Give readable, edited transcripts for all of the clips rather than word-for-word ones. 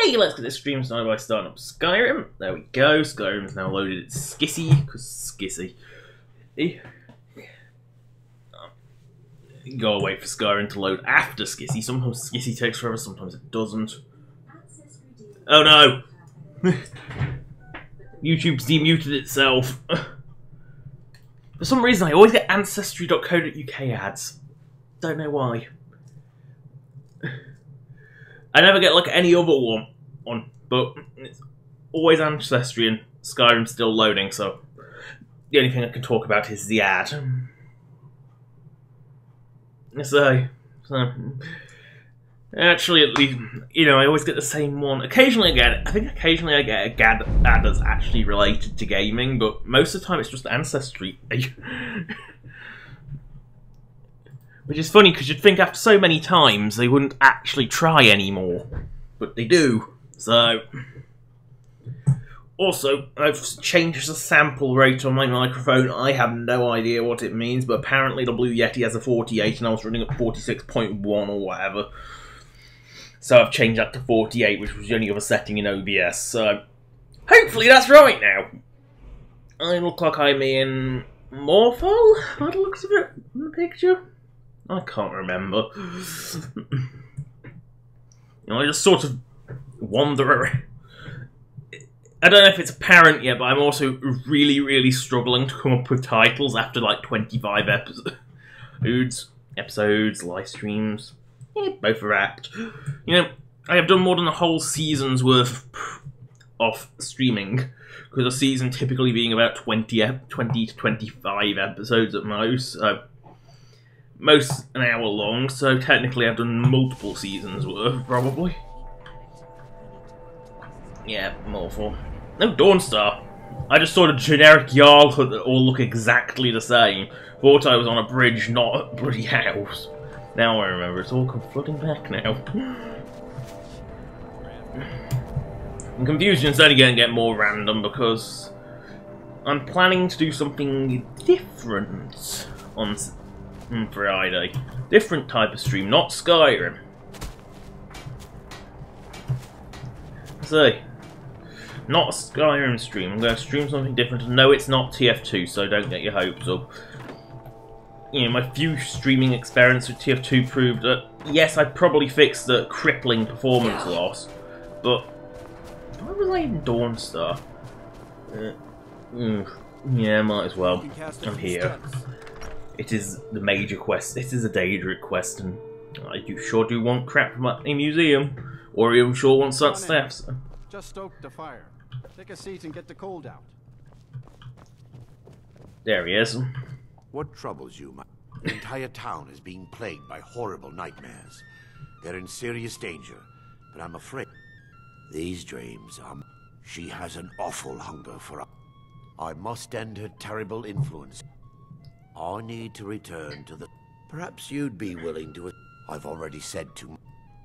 Okay, let's get this stream started by starting up Skyrim. There we go. Skyrim's now loaded. It's skissy, because skissy. You gotta wait for Skyrim to load after skissy. Sometimes skissy takes forever, sometimes it doesn't. Oh no! YouTube's demuted itself. For some reason, I always get ancestry.co.uk ads. Don't know why. I never get like any other one, but it's always Ancestry and Skyrim's still loading, so the only thing I can talk about is the ad. So actually, at least, you know, I always get the same one. Occasionally I get a ad that's actually related to gaming, but most of the time it's just Ancestry. Which is funny, because you'd think after so many times they wouldn't actually try anymore. But they do. So also, I've changed the sample rate on my microphone. I have no idea what it means, but apparently the Blue Yeti has a 48 and I was running at 46.1 or whatever. So I've changed that to 48, which was the only other setting in OBS. So hopefully that's right now. I look like I'm in Morphal, by the looks of it in the picture. I can't remember. You know, I just sort of wander around. I don't know if it's apparent yet, but I'm also really, really struggling to come up with titles after like 25 episodes, live streams. Both are apt. You know, I have done more than a whole season's worth of streaming, because a season typically being about 20 to 25 episodes at most. Most an hour long, so technically I've done multiple seasons worth, probably. Yeah, Morphal. No, Dawnstar. I just saw the generic Jarl hut that all look exactly the same. Thought I was on a bridge, not a bloody house. Now I remember, it's all come flooding back now. And Confusion's only going to get more random because I'm planning to do something different on Friday. Different type of stream, not Skyrim. So, not a Skyrim stream. I'm going to stream something different. No, it's not TF2, so don't get your hopes up. You know, my few streaming experience with TF2 proved that, yes, I'd probably fix the crippling performance loss, but why was I in Dawnstar? Yeah, might as well. I'm here. It is the major quest. This is a Daedric quest, and I sure do want crap from a museum, or even sure want such stuff. So. Just stoke the fire. Take a seat and get the cold out. There he is. What troubles you, The entire town is being plagued by horrible nightmares. They're in serious danger, but I'm afraid these dreams are... She has an awful hunger for... I must end her terrible influence. I need to return to the... Perhaps you'd be willing to... I've already said too much.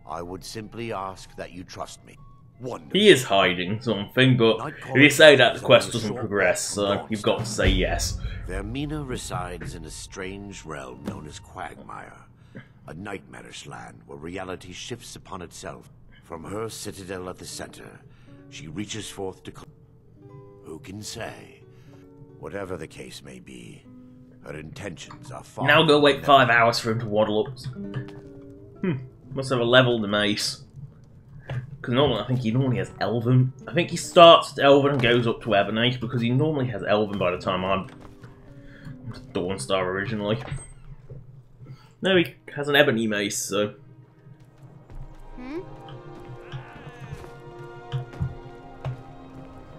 I would simply ask that you trust me. Wonderful. He is hiding something, but if you say that, the quest doesn't progress, so you've got to say yes. Vermina resides in a strange realm known as Quagmire, a nightmarish land where reality shifts upon itself. From her citadel at the center, she reaches forth to... Who can say? Whatever the case may be, her intentions are far... Now go wait 5 hours for him to waddle up. Must have a level the mace. Because normally, I think he normally has Elven. I think he starts at Elven and goes up to Ebony, because he normally has Elven by the time I'm Dawnstar originally. No, he has an Ebony mace, so...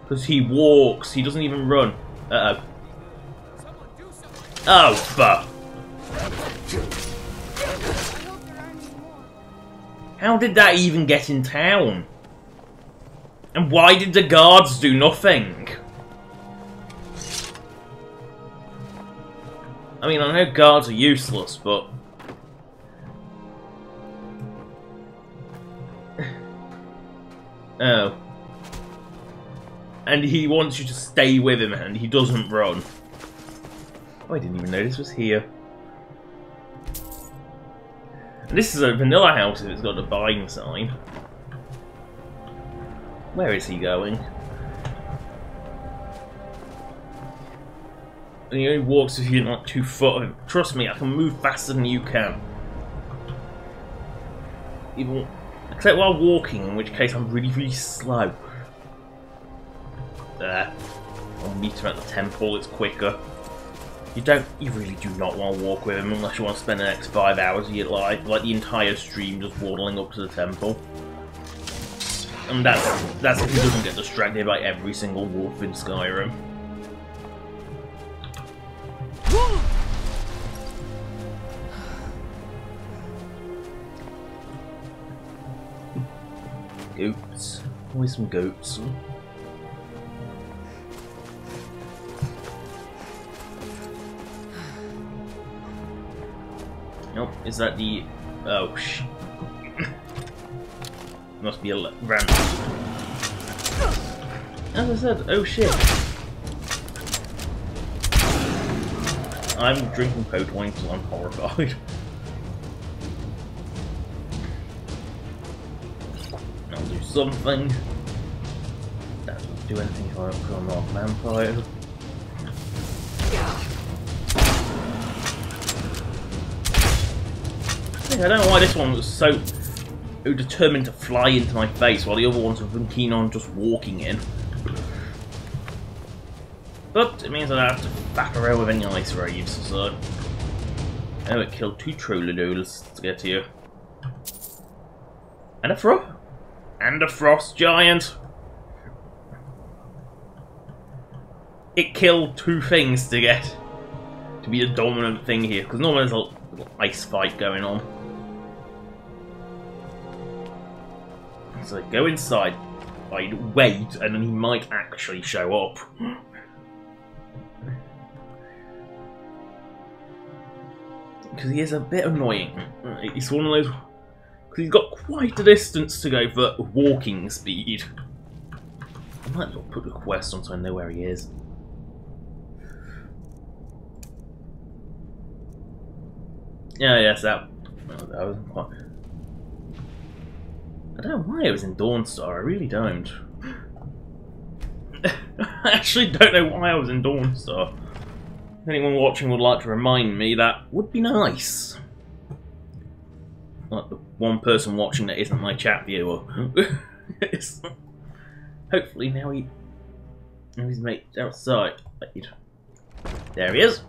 Because he walks, he doesn't even run. Uh-oh. Oh, fuck. How did that even get in town? And why did the guards do nothing? I mean, I know guards are useless, but... Oh. And he wants you to stay with him, and he doesn't run. Oh, I didn't even know this was here. And this is a vanilla house if it's got a buying sign. Where is he going? And he only walks if you're not 2 foot. Trust me, I can move faster than you can. Even, except while walking, in which case I'm really, really slow. There. I'll meet him at the temple, it's quicker. You really do not want to walk with him unless you want to spend the next 5 hours of your life, like the entire stream, just waddling up to the temple. And that's if he doesn't get distracted by every single wolf in Skyrim. Goats. Always some goats. Nope, is that the... oh, shit. Must be a ramp. As I said, oh shit. I'm drinking pot wine because I'm horrified. I'll do something. That doesn't do anything if I'm not vampire. I don't know why this one was so determined to fly into my face while the other ones have been keen on just walking in. But it means I don't have to back around with any ice raves, so... oh, it killed 2 trollodools to get here. And a frost giant! It killed 2 things to get to be the dominant thing here, because normally there's a little ice fight going on. So go inside, I'd wait, and then he might actually show up. Because he is a bit annoying. He's one of those... because he's got quite a distance to go for walking speed. I might as well put the quest on so I know where he is. Yeah, yes, that wasn't quite... I don't know why it was in Dawnstar, I really don't. I actually don't know why I was in Dawnstar. If anyone watching would like to remind me, that would be nice. Like the one person watching that isn't my chat viewer. Hopefully now he's made outside. There he is.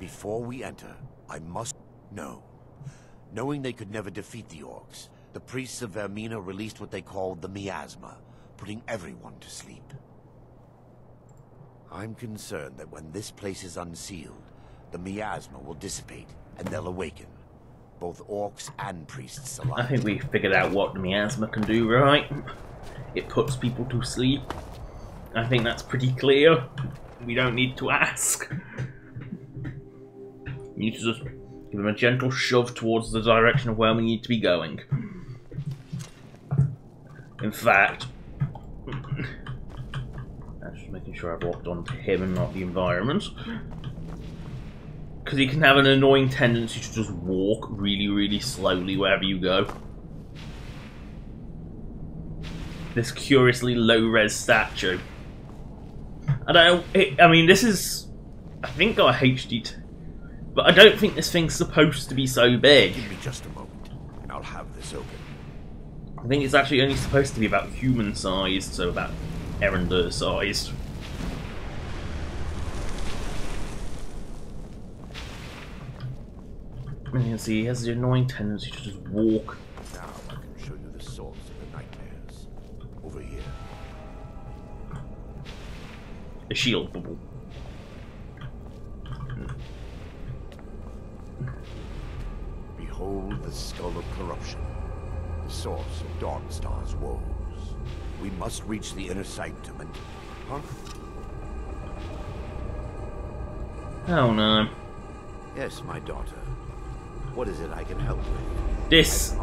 Before we enter, I must know. Knowing they could never defeat the orcs, the priests of Vermina released what they called the miasma, putting everyone to sleep. I'm concerned that when this place is unsealed, the miasma will dissipate and they'll awaken. Both orcs and priests alike. I think we figured out what the miasma can do, right? It puts people to sleep. I think that's pretty clear. We don't need to ask. We need to just give him a gentle shove towards the direction of where we need to be going. In fact, I'm just making sure I've locked onto him and not the environment. Because he can have an annoying tendency to just walk really, really slowly wherever you go. This curiously low-res statue. I don't know, I mean, this is, I think, got a HD, but I don't think this thing's supposed to be so big. Give me just a moment, and I'll have this open. I think it's actually only supposed to be about human-sized, so about Erender-sized. And you can see he has the annoying tendency to just walk. Now I can show you the source of the nightmares. Over here. A shield bubble. Behold the skull of corruption, the source of Dawnstar's woes. We must reach the inner sanctum and... Huh? Oh no. Yes, my daughter. What is it I can help with? This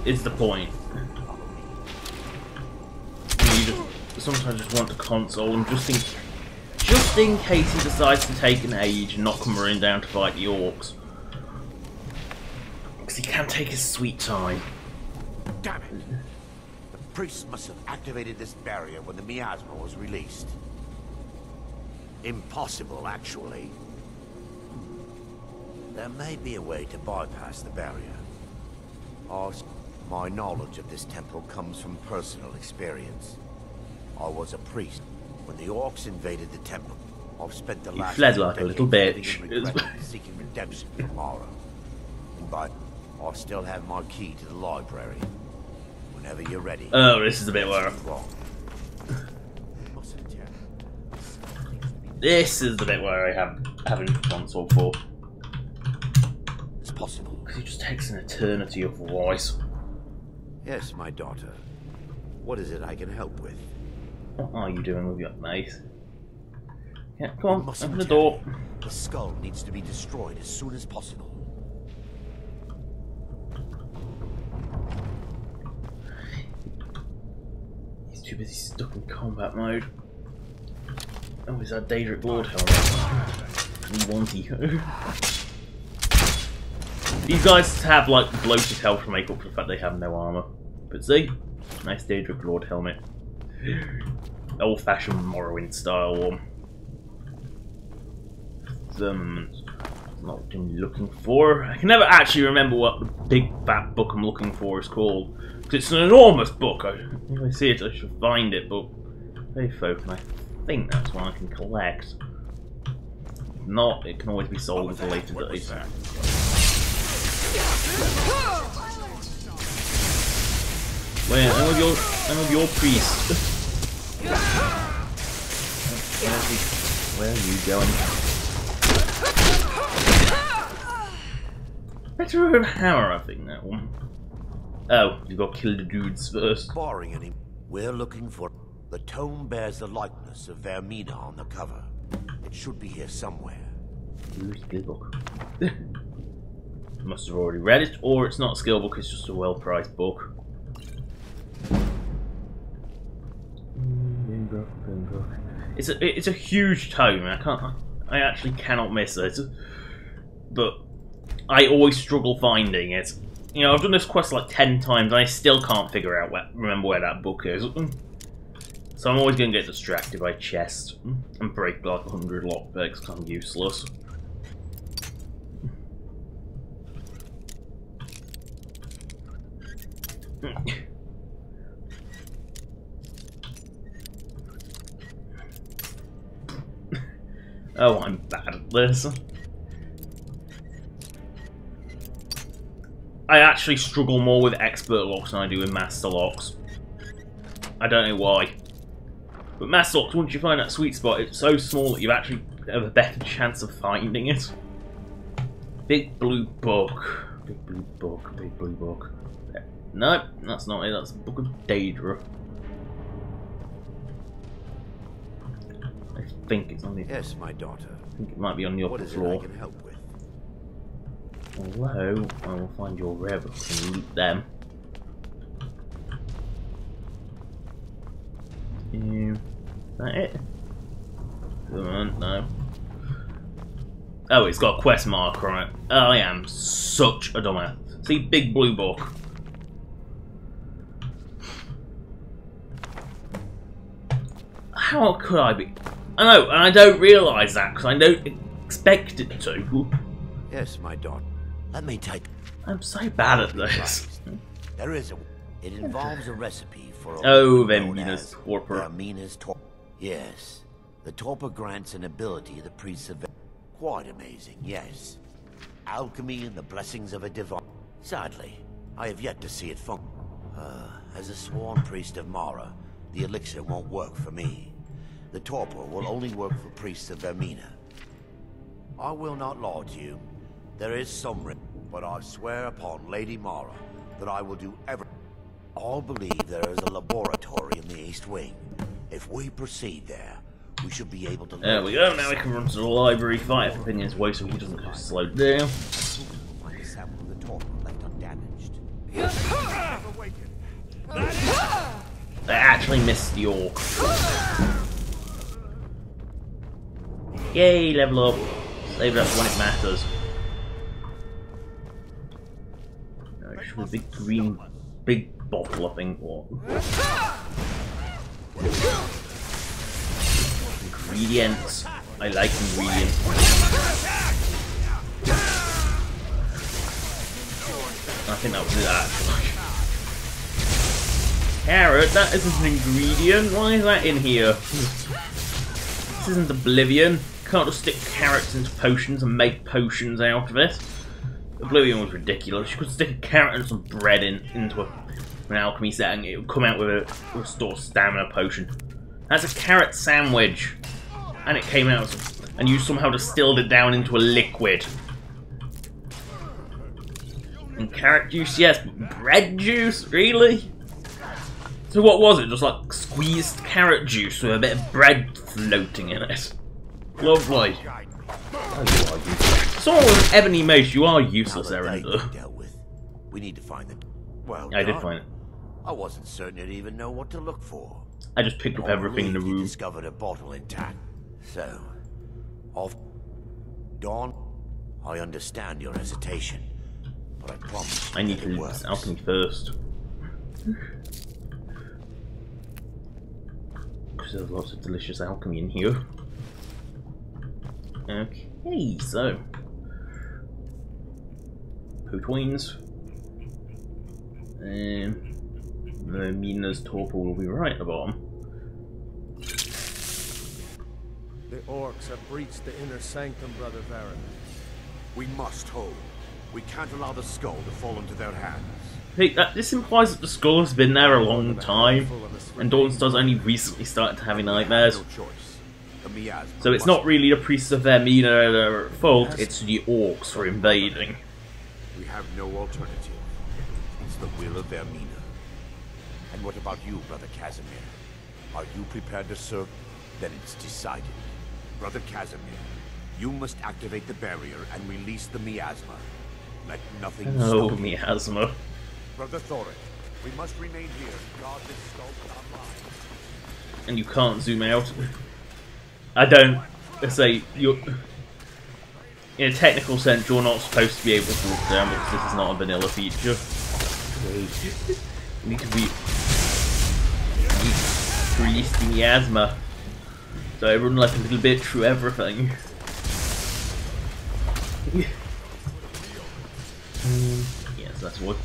is the point. You just sometimes just want a console, and just in case he decides to take an age and not come running down to fight the orcs. Because he can take his sweet time. Damn it! The Priests must have activated this barrier when the miasma was released. Impossible, actually. There may be a way to bypass the barrier. My knowledge of this temple comes from personal experience. I was a priest when the orcs invaded the temple. I've spent the last fled like a little bitch. Seeking redemption from Mara. But I still have my key to the library. Whenever you're ready. Oh, this is a bit where this is the bit where I haven't console for. It's possible. Because it just takes an eternity otherwise. Yes, my daughter. What is it I can help with? What are you doing with your mate? Yeah, come on, open the door. The skull needs to be destroyed as soon as possible. He's too busy stuck in combat mode. Oh, is that Dark Lord helmet? These guys have like bloated health to make up for the fact they have no armor. But see, nice Dark Lord helmet. Old-fashioned Morrowind style one. Not what I'm looking for. I can never actually remember what the big fat book I'm looking for is called. Because it's an enormous book. If I see it, I should find it. But hey, folk, I think that's one I can collect. If not, it can always be sold at a later date. Where? I'm with your priest. Where are you going? Better with a hammer, I think, that one. Oh, you got to kill the dudes first. Barring any, we're looking for. The tome bears the likeness of Vermina on the cover. It should be here somewhere. Skill book. Must have already read it, or it's not a skill book. It's just a well-priced book. It's a huge tome. I actually cannot miss it. But I always struggle finding it. You know, I've done this quest like 10 times and I still can't figure out remember where that book is. So I'm always going to get distracted by chests and break like 100 lockpicks because I'm useless. Oh, I'm bad at this. I actually struggle more with expert locks than I do with master locks. I don't know why. But master locks, once you find that sweet spot, it's so small that you actually have a better chance of finding it. Big blue book. Big blue book. Big blue book. Nope, that's not it. That's the Book of Daedra. I think it's on the... Yes, my daughter. I think it might be on the upper floor. What is it I can help with? Although, I will find your rare books and loot them. Is that it? Come on, no. Oh, it's got a quest marker on it. I am such a dumbass. See, big blue book. How could I be? I know, and I don't realise that because I don't expect it to. Yes, my daughter. Let me take. I'm so bad at this. There is a. It involves a recipe for. Vermina's torpor. Vermina's torpor. Yes, the torpor grants an ability to the priests of. Quite amazing, yes. Alchemy and the blessings of a divine. Sadly, I have yet to see it function. As a sworn priest of Mara, the elixir won't work for me. The torpor will only work for priests of Vermina. I will not lie to you. There is some risk, but I swear upon Lady Mara that I will do everything. I believe there is a laboratory in the East Wing. If we proceed there, we should be able to... There we go, now we can run to the library, fight Opinion's way so he doesn't go slow down. Find a sample of the torpor left undamaged. They actually missed the orc. Yay, level up. Save it up when it matters. No, it should be big green, big bottle, I think. What? Ingredients. I like ingredients. I think that was it, actually. Carrot? That isn't an ingredient. Why is that in here? This isn't Oblivion. You can't just stick carrots into potions and make potions out of it. Oblivion was ridiculous. You could stick a carrot and some bread into an alchemy setting. It would come out with a restore stamina potion. That's a carrot sandwich. And it came out, and you somehow distilled it down into a liquid. And carrot juice, yes, but bread juice? Really? So what was it? Just like squeezed carrot juice with a bit of bread floating in it. Lovely. Oh, you are useless. Someone with an ebony mace, you are useless, Erender. We need to find them. Well, I did find it. I wasn't certain you'd even know what to look for. I just picked up everything in the room. Discovered a bottle intact. So, off Dawn, I understand your hesitation, but I promise I need to leave this alchemy first. Because there's lots of delicious alchemy in here. Okay, so Potwines. The Mina's torpor will be right at the bottom. The orcs have breached the inner sanctum, Brother Varen. We must hold. We can't allow the skull to fall into their hands. Hey, this implies that the skull has been there a long time, and Dawnstar's only recently started having nightmares. So it's not really the priests of Vermina that are at fault, it's the orcs for invading. We have no alternative. It's the will of Vermina. And what about you, Brother Casimir? Are you prepared to serve? Then it's decided. Brother Casimir, you must activate the barrier and release the miasma. Let nothing Oh, stop you. miasma. Brother Thorin, we must remain here and guard this skull with our lives. And you can't zoom out. I don't. Let's say you're. In a technical sense, you're not supposed to be able to walk down because this is not a vanilla feature. You need to release the miasma. So I run like a little bit through everything. Yes, that's what.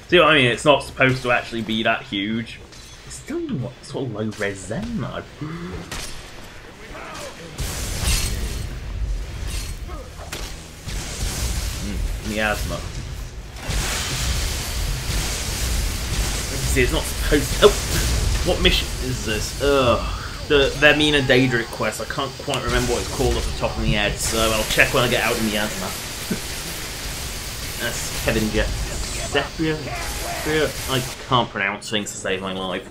See what I mean? It's not supposed to actually be that huge. It's still what sort of low res zen though. Miasma. See, it's not supposed to. Oh! What mission is this? Ugh. The Vermina Daedric quest. I can't quite remember what it's called off the top of my head, so I'll check when I get out of Miasma. That's Kevin Zephyr. I can't pronounce things to save my life.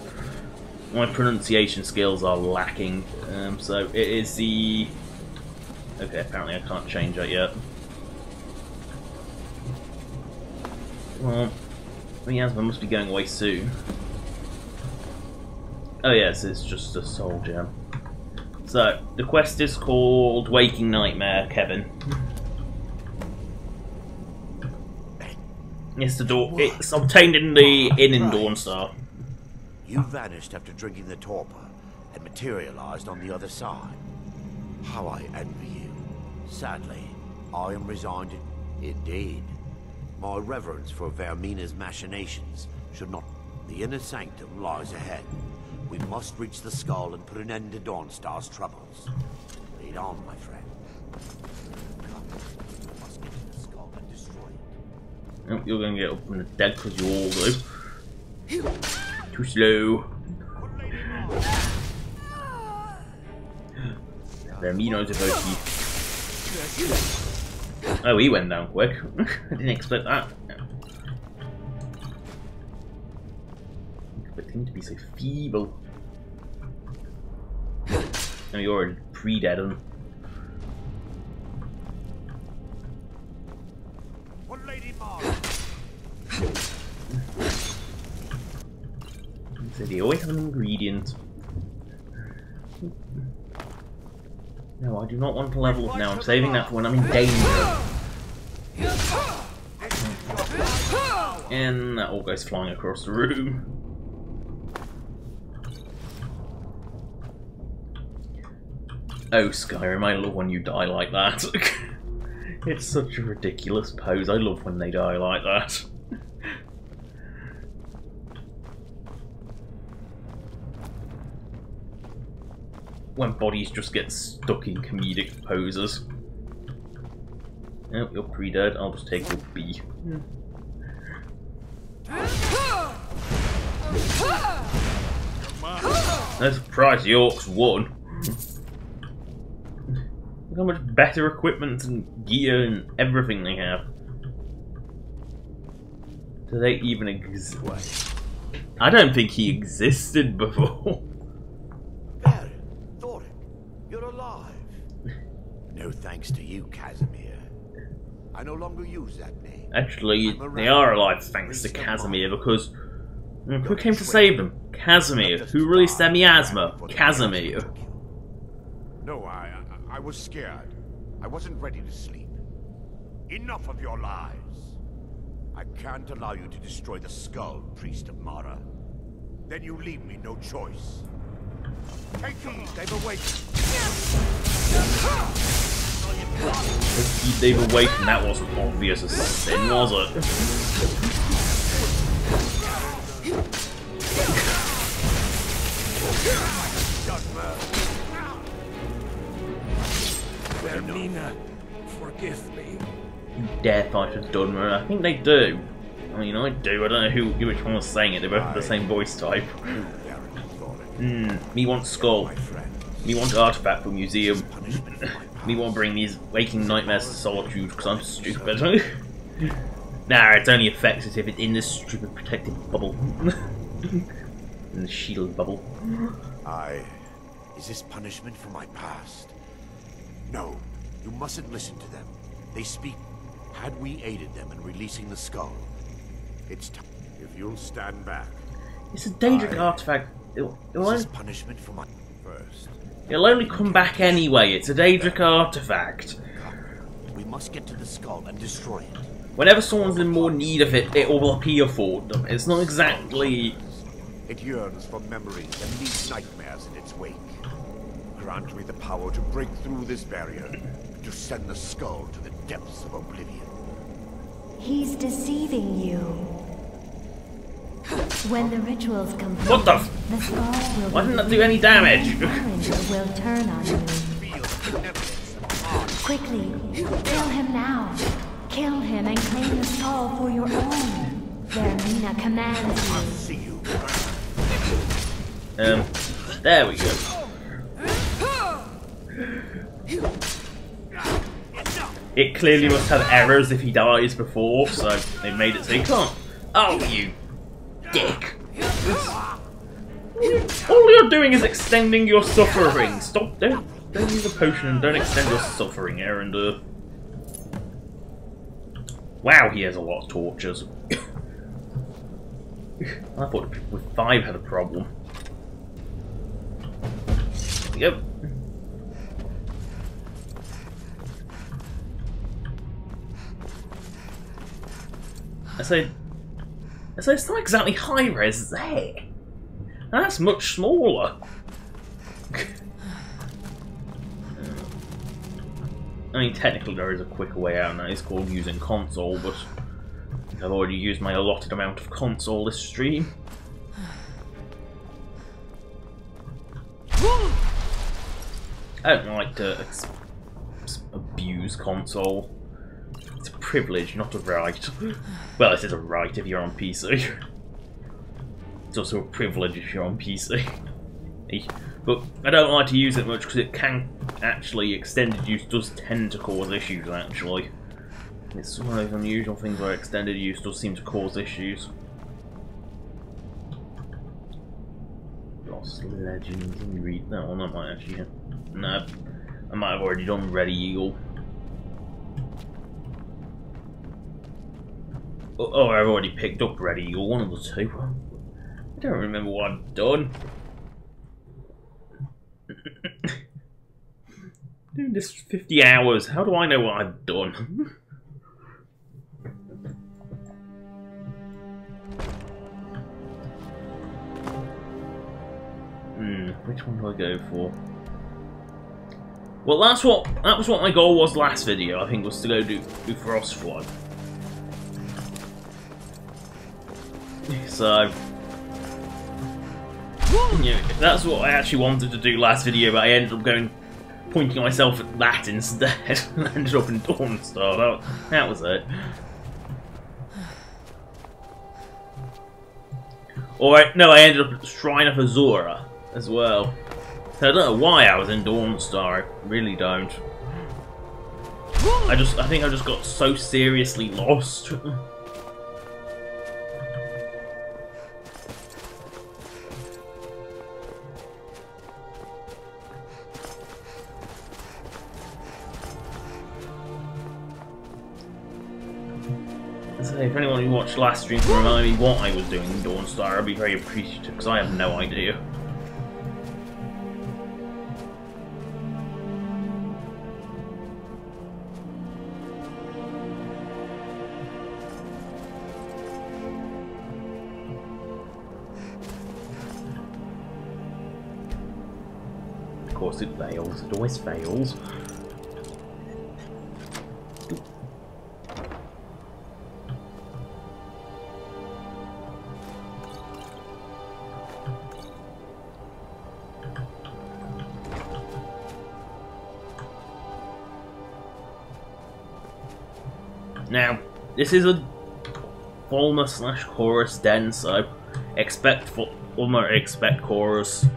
My pronunciation skills are lacking. So it is the. Okay, apparently I can't change that yet. Well, Miasma must be going away soon. Oh yes, it's just a soul gem. So, the quest is called Waking Nightmare, Kevin. It's the door. It's obtained in the inn in Dawnstar. You vanished after drinking the torpor and materialized on the other side. How I envy you. Sadly, I am resigned. Indeed. My reverence for Vermina's machinations should not. The inner sanctum lies ahead. We must reach the skull and put an end to Dawnstar's troubles. Lead on, my friend. Come, we must get to the skull and destroy it. Oh, you're going to get up from the dead because you all do. Too slow. Vermina's about you. Oh, he went down quick. I didn't expect that. Expect him to be so feeble. No, you're already pre-dead on. So they always have an ingredient. No, I do not want to level up now. I'm saving that for when I'm in danger. And that all goes flying across the room. Oh, Skyrim, I love when you die like that. It's such a ridiculous pose. I love when they die like that. When bodies just get stuck in comedic poses. Oh, you're pre-dead. I'll just take your B. No surprise, the orcs won. Look how much better equipment and gear and everything they have. Do they even exist? I don't think he existed before. There, Thoric, you're alive. No thanks to you, Casimir. I no longer use that name. Actually, they are alive thanks to Casimir, because who came to save them? Casimir. Who released their miasma? Casimir. No, I was scared. I wasn't ready to sleep. Enough of your lies. I can't allow you to destroy the skull, Priest of Mara. Then you leave me no choice. Take these, they've awakened. They've awakened, that wasn't obvious as a sin, was it? Vermina, forgive me. You dare fight with Dunmer? I think they do. I mean, I do. I don't know which one was saying it. They both have the same voice type. Me want skull. Me want artifact from museum. Me want to bring these waking nightmares to solitude because I'm stupid. Nah, it's only effective if it's in this stupid protective bubble. In the shield bubble. Is this punishment for my past? No, you mustn't listen to them. They speak. Had we aided them in releasing the skull, it's time. If you'll stand back. It's a Daedric artifact. Is this punishment for my first? It'll only come back anyway. It's a Daedric artifact. We must get to the skull and destroy it. Whenever someone's in more need of it, it will appear for them. It's not exactly... It yearns for memories and leaves nightmares in its wake. Grant me the power to break through this barrier, to send the skull to the depths of oblivion. He's deceiving you. When the ritual's complete, What the skull will Why didn't that do any damage? will turn on you. Quickly, kill him now. Kill him and claim the skull for your own. Vermina commands you. See you. There we go. It clearly must have errors if he dies before, so they made it so he can't. Oh, you dick. All you're doing is extending your suffering. Stop, don't use a potion and don't extend your suffering, Erender. Wow, he has a lot of tortures. I thought people with 5 had a problem. There we go. So it's not exactly high-res there. That's much smaller. I mean, technically there is a quicker way out, and that is called using console, but I've already used my allotted amount of console this stream. I don't like to abuse console. It's a privilege, not a right. Well, it is a right if you're on PC. It's also a privilege if you're on PC. But I don't like to use it much because it can actually, extended use does tend to cause issues actually. It's one of those unusual things where extended use does seem to cause issues. Lost Legends, let me read that one. I might actually... No, I might have already done Red Eagle. Oh, I've already picked up Red Eagle, one of the two. I don't remember what I've done. Doing this for 50 hours, how do I know what I've done? Which one do I go for? Well, that was what my goal was last video. I think was to go do Frost Flood. So, yeah, that's what I actually wanted to do last video, but I ended up pointing myself at that instead, and ended up in Dawnstar. That was it. Or no, I ended up at the Shrine of Azura as well. So I don't know why I was in Dawnstar. I really don't. I think I just got so seriously lost. So if anyone who watched last stream can remind me what I was doing in Dawnstar, I'd be very appreciative, because I have no idea. Of course it fails, it always fails. Now, this is a Volma/Chorus den, so expect chorus,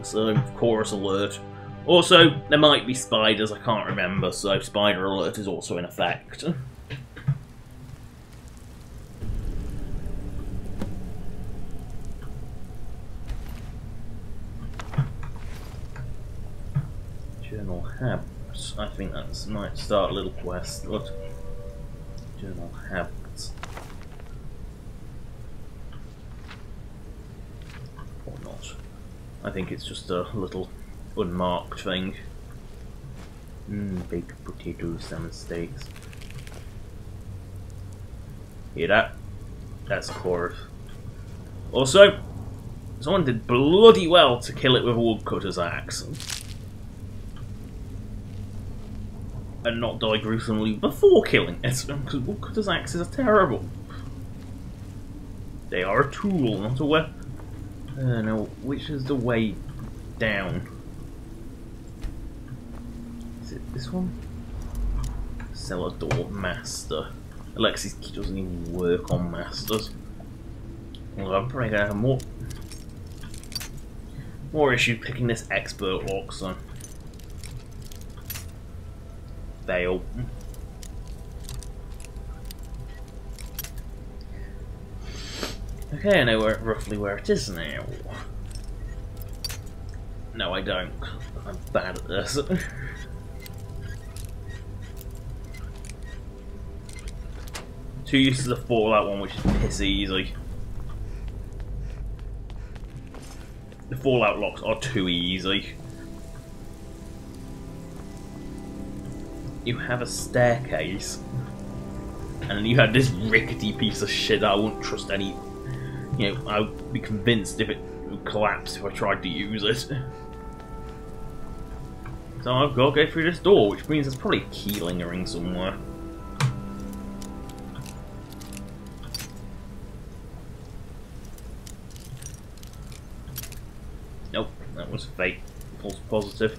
so chorus alert. Also, there might be spiders, I can't remember, so spider alert is also in effect. Journal habits. I think that might start a little quest. Look. Journal habits. Or not. I think it's just a little unmarked thing. Baked potatoes, salmon steaks. Hear that? That's a chorus. Also, someone did bloody well to kill it with a woodcutter's axe. And not die gruesomely before killing it, because woodcutter's axes are terrible. They are a tool, not a weapon. Now, which is the way down? Is it this one? Cellar door master. Alexis key doesn't even work on masters. Well, I'm probably gonna have more issue picking this expert lock, so. Fail. Okay, I know roughly where it is now. No, I don't. I'm bad at this. Too used to the Fallout one, which is piss easy. The Fallout locks are too easy. You have a staircase, and then you have this rickety piece of shit that I wouldn't trust any. You know, I would be convinced if it would collapse if I tried to use it. So I've got to go through this door, which means there's probably a key lingering somewhere. Nope, that was fake. False positive.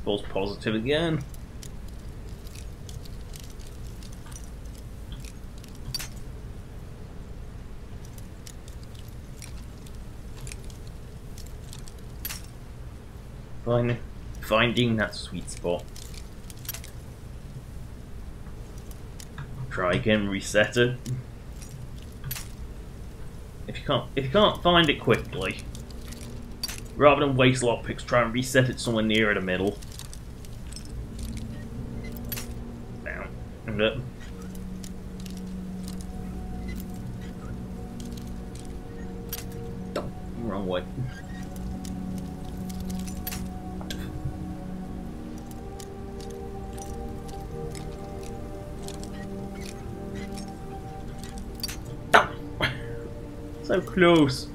False positive again. Finding that sweet spot. Try again, reset it. If you can't find it quickly, rather than waste lockpicks, try and reset it somewhere near the middle. Down. And up. Wrong way. So close.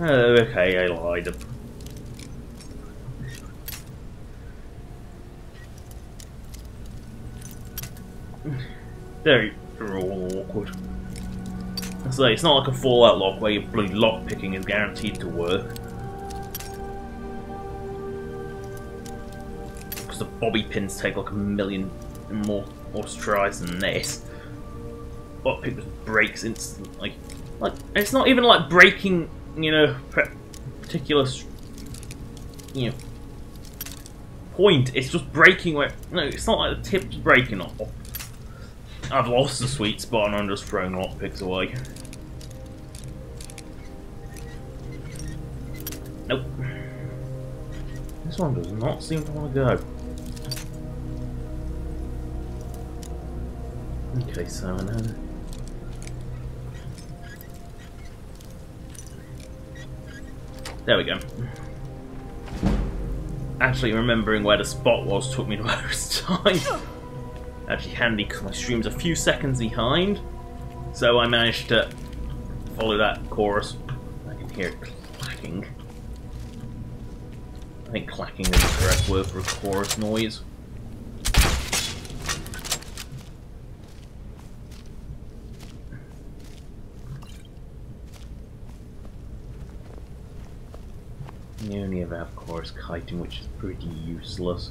Oh, okay, I lied. They're all awkward. I say, it's not like a Fallout lock where your bloody lock picking is guaranteed to work. Because the bobby pins take like 1,000,000 more tries than this. Lockpick just breaks instantly. Like, it's not even like breaking, you know, particular, you know, point. It's just breaking where, no, it's not like the tip's breaking off. I've lost the sweet spot and I'm just throwing lockpicks away. Nope. This one does not seem to want to go. Okay, so now... There we go. Actually, remembering where the spot was took me the most time. Actually handy because my stream's a few seconds behind. So I managed to follow that chorus. I can hear it clacking. I think clacking is the correct word for a chorus noise. You only ever have chorus kiting, which is pretty useless.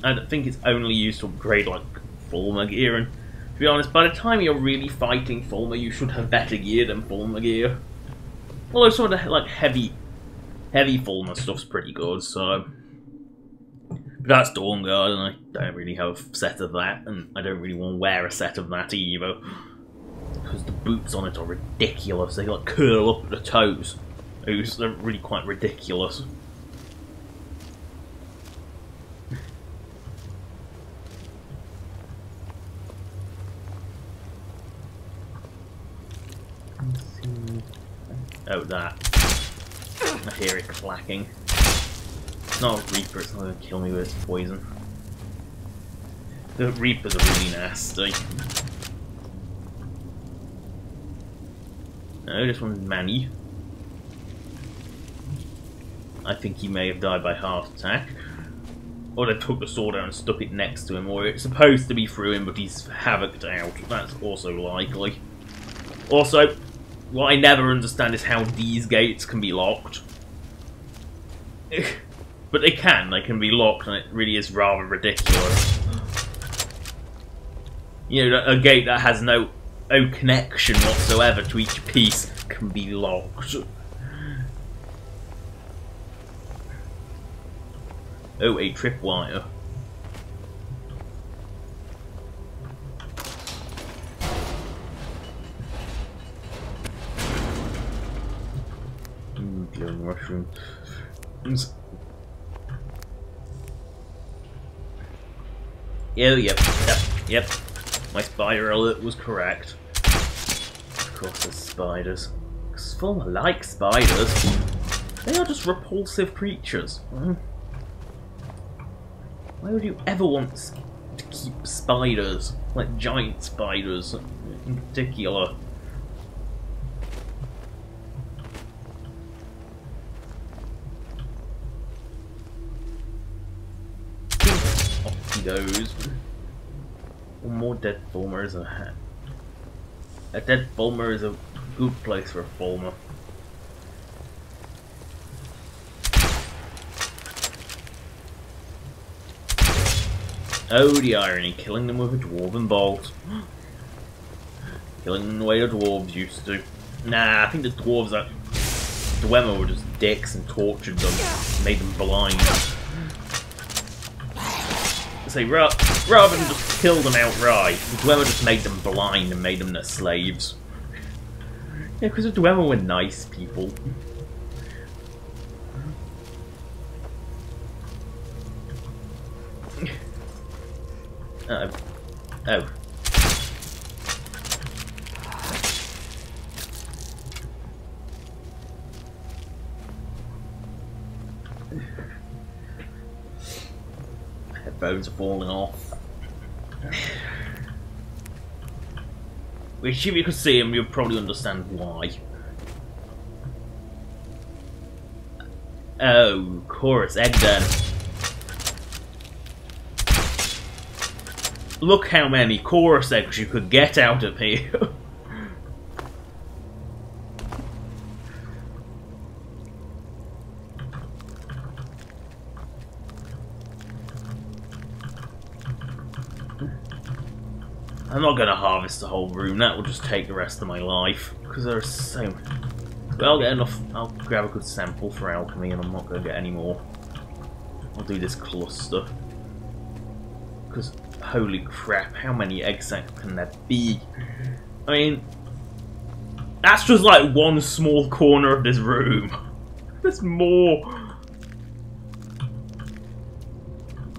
I think it's only used to upgrade like Fulmer gear, and to be honest, by the time you're really fighting Fulmer, you should have better gear than Fulmer gear. Although sort of like heavy Fulmer stuff's pretty good, so. But that's Dawnguard, and I don't really have a set of that, and I don't really want to wear a set of that either. Because the boots on it are ridiculous, they like curl up at the toes. They're really quite ridiculous. Oh, that. I hear it clacking. It's not a Reaper, it's not going to kill me with its poison. The Reapers are really nasty. No, this one's Manny. I think he may have died by heart attack. Or they took the sword out and stuck it next to him, or it's supposed to be through him, but he's havocked out. That's also likely. Also, what I never understand is how these gates can be locked. But they can be locked, and it really is rather ridiculous. You know, a gate that has no connection whatsoever to each piece can be locked. Oh, a tripwire. Glowing mushrooms. Oh, yep. My spider alert was correct. Of course, there's spiders. Fulmer likes spiders. They are just repulsive creatures. Why would you ever want to keep spiders? Like giant spiders, in particular. Off he goes. One more dead Fulmer is a dead Fulmer is a good place for a Fulmer. Oh, the irony, killing them with a dwarven bolt. Killing them the way the dwarves used to. Nah, I think the dwarves that Dwemer were just dicks and tortured them, made them blind. Say, rather than just kill them outright, the Dwemer just made them blind and made them their slaves. Yeah, because the Dwemer were nice people. Oh. Headphones are falling off. Which, if you could see them, you'd probably understand why. Oh, chorus egg then. Look how many chorus eggs you could get out of here. I'm not going to harvest the whole room, that will just take the rest of my life, because there are so many. But I'll get enough, I'll grab a good sample for alchemy and I'm not going to get any more. I'll do this cluster. Because, holy crap, how many egg sacs can there be? I mean, that's just like one small corner of this room. There's more.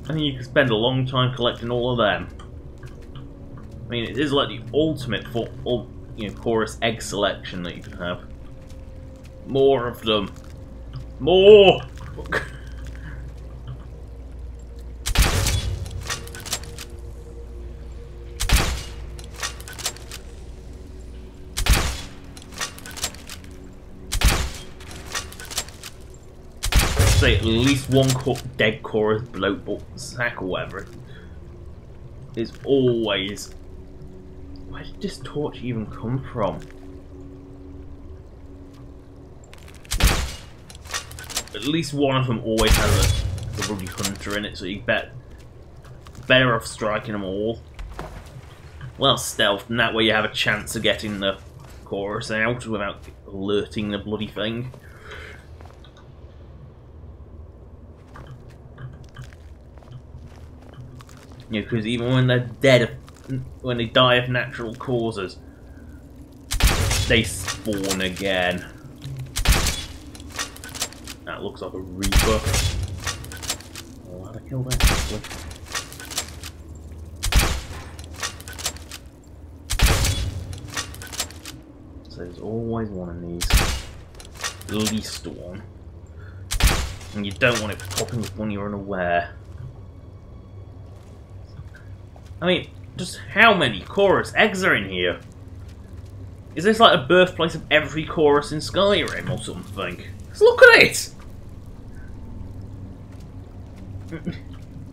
I think you could spend a long time collecting all of them. I mean, it is like the ultimate for all, chorus egg selection that you can have. More of them. More! Say at least one dead chorus bloat sack or whatever is always. Where did this torch even come from? At least one of them always has a bloody hunter in it, so you better off striking them all. Well, stealth, and that way you have a chance of getting the chorus out without alerting the bloody thing. Because even when they're dead, when they die of natural causes, they spawn again. That looks like a reaper. Oh, how'd I kill that quickly? So there's always one of these. At least one. And you don't want it popping up when you're unaware. I mean, just how many chorus eggs are in here? Is this like a birthplace of every chorus in Skyrim or something? Just look at it!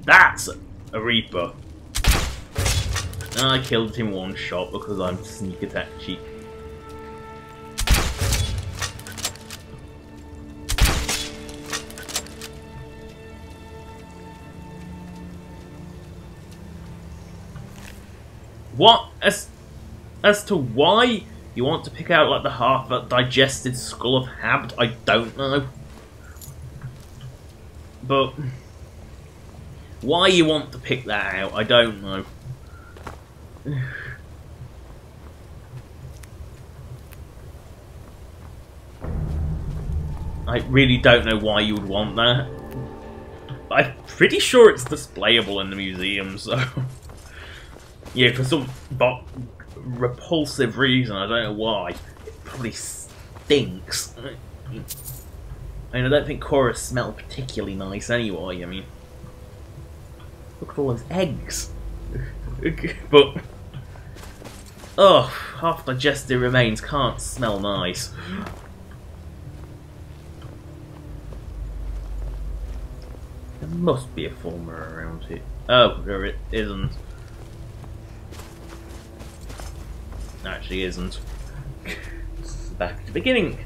That's a reaper. And I killed him one shot because I'm sneak attack cheap. What? As to why you want to pick out like the half-digested skull of Habd, I don't know. But why you want to pick that out, I don't know. I really don't know why you would want that. I'm pretty sure it's displayable in the museum, so... Yeah, for some repulsive reason, I don't know why. It probably stinks. I mean, I don't think chorus smell particularly nice anyway, I mean... Look at all those eggs! But... Oh, half-digested remains can't smell nice. There must be a farmer around here. Oh, there it isn't. Actually isn't. Back to the beginning.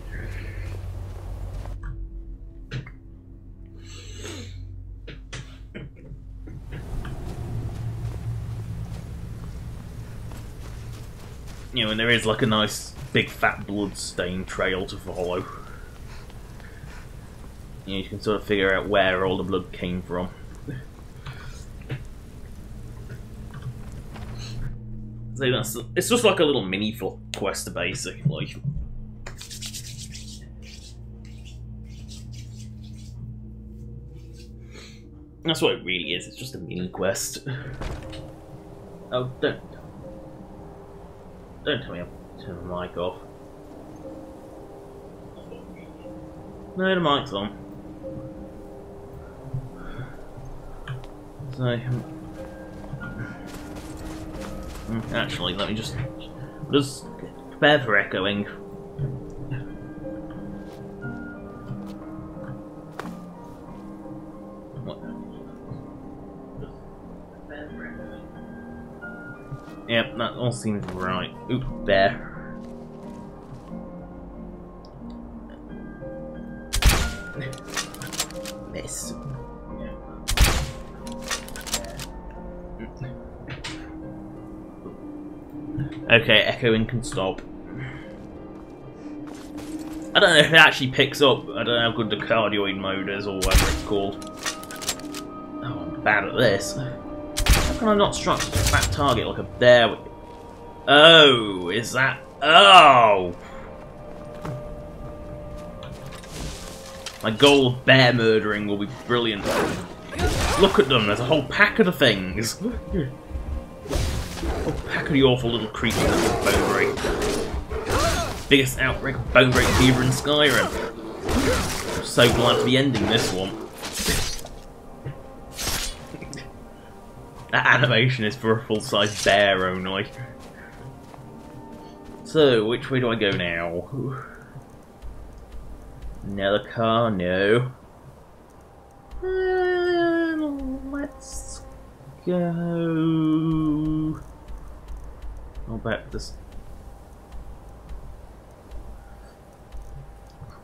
And there is like a nice big fat blood stain trail to follow. You can sort of figure out where all the blood came from. So it's just like a little mini quest, basically. That's what it really is. It's just a mini quest. Oh, don't tell me I'll turn the mic off. No, the mic's on. So, actually, let me just prepare for echoing. Yep, that all seems right. Oop, bear. Miss. Okay, echoing can stop. I don't know if it actually picks up. I don't know how good the cardioid mode is or whatever it's called. Oh, I'm bad at this. How can I not struck such a fat target like a bear? Oh, is that... Oh! My goal of bear murdering will be brilliant. Look at them, there's a whole pack of the things. A whole pack of the awful little creatures of bone break. Biggest outbreak of bone break fever in Skyrim. I'm so glad to be ending this one. That animation is for a full-size bear only. So, which way do I go now? Another car? No. Let's go. I'll bet this.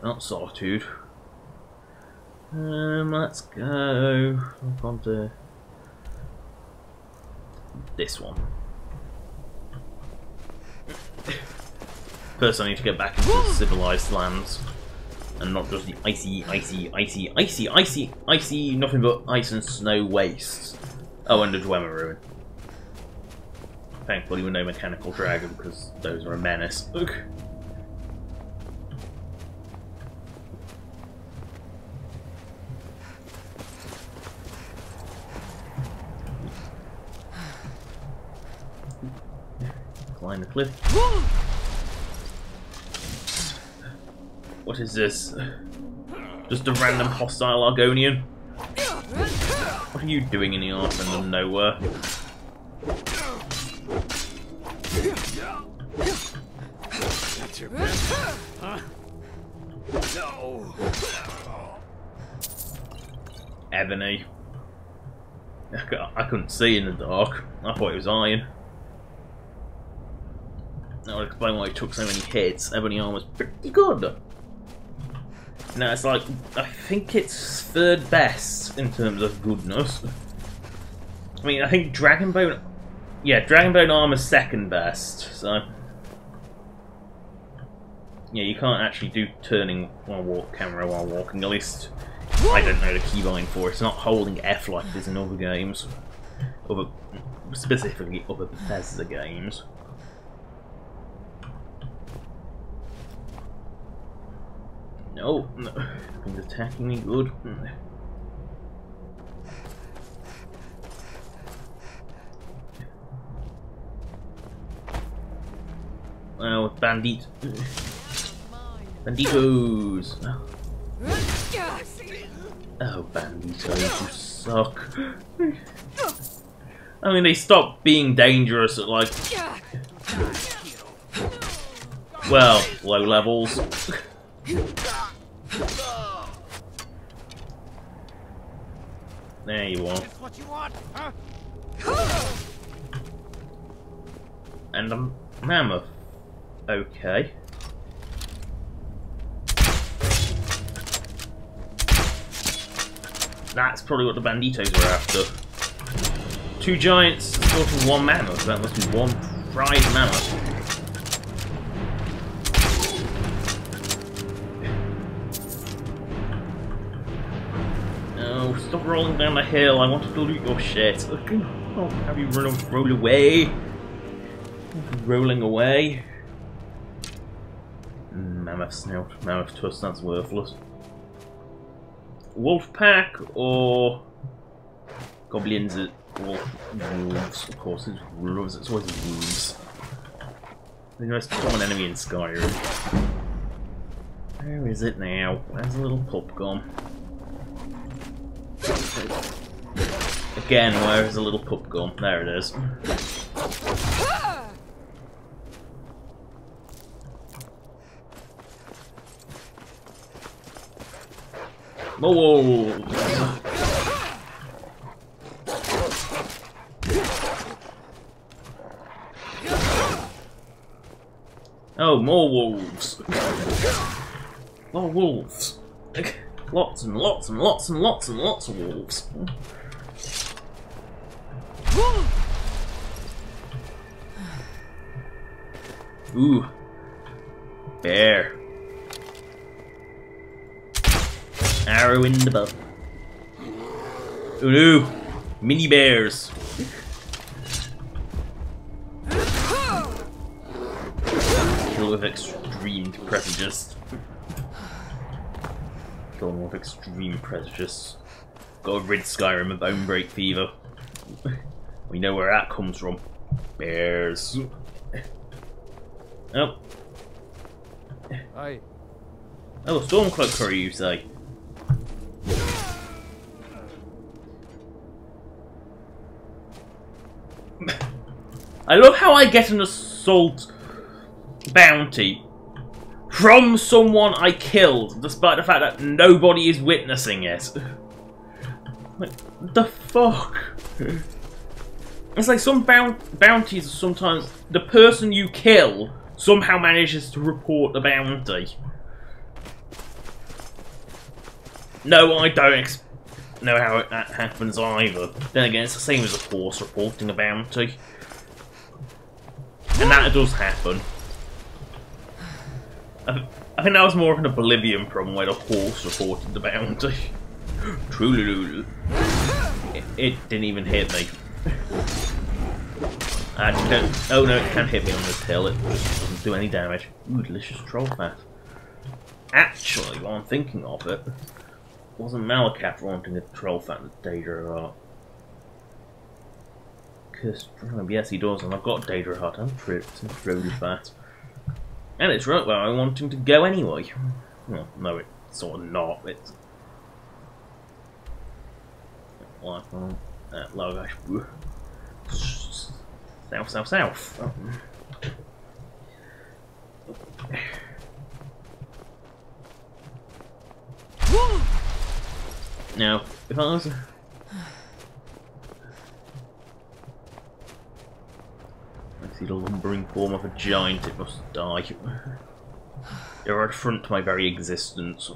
Not Solitude. Let's go. I've gone to this one. First, I need to get back into the civilized lands. And not just the icy, nothing but ice and snow wastes. Oh, and the Dwemer Ruin. Thankfully with no mechanical dragon, because those are a menace. Ugh. Climb the cliff. What is this? Just a random hostile Argonian? What are you doing in the arse end of nowhere? That's your best, huh? No. Ebony. I couldn't see in the dark. I thought it was iron. That would explain why it took so many hits. Ebony armor's pretty good. No, it's like, I think it's third best in terms of goodness. I mean, I think Dragonbone... Yeah, Dragonbone armor's second best, so... Yeah, you can't actually do turning while camera while walking, at least I don't know the keybind for it. It's not holding F like it is in other games. Specifically other Bethesda games. No, nothing's attacking me good. Well, banditos. Oh, banditos, you suck. I mean, they stopped being dangerous at like, well, low levels. There you are. What you want, huh? And a mammoth. Okay. That's probably what the banditos were after. 2 giants, sort of 1 mammoth. That must be 1 prize mammoth. Oh, stop rolling down the hill. I wanted to loot your shit. Oh, have you roll away? Rolling away. Mammoth snout, mammoth tusk, that's worthless. Wolf pack or goblins or wolves, of course, it's wolves, it's always wolves. The most common enemy in Skyrim. Where is it now? Where's the little pup gone? Again, where is the little pup gone? There it is. Whoa! Oh, more wolves. More wolves. Lots and lots and lots and lots and lots of wolves. Ooh. Bear. Arrow in the butt. Oh no! Mini bears! Kill with extreme prejudice. Kill with extreme prejudice. Gotta rid Skyrim of bone break fever. We know where that comes from. Bears. Oh. Aye. Oh, Stormcloak curry, you say? I love how I get an assault bounty from someone I killed, despite the fact that nobody is witnessing it. Like, the fuck? It's like some bounties sometimes, the person you kill somehow manages to report the bounty. No, I don't know how that happens either. Then again, it's the same as a horse reporting a bounty. And that does happen. I think that was more of an Oblivion problem where the horse reported the bounty. Truly, it didn't even hit me. Oh no, it can hit me on this hill, it just doesn't do any damage. Ooh, delicious troll fat. Actually, while I'm thinking of it, wasn't Malacath wanting a troll fat with DeviantART? Because, yes he does, and I've got DeviantART and truly fat. And it's right where I want him to go anyway. Well, no, it's sort of not. It's like Logash. South, south, south. Now, if I was I see the lumbering form of a giant, it must die. You're an affront to my very existence.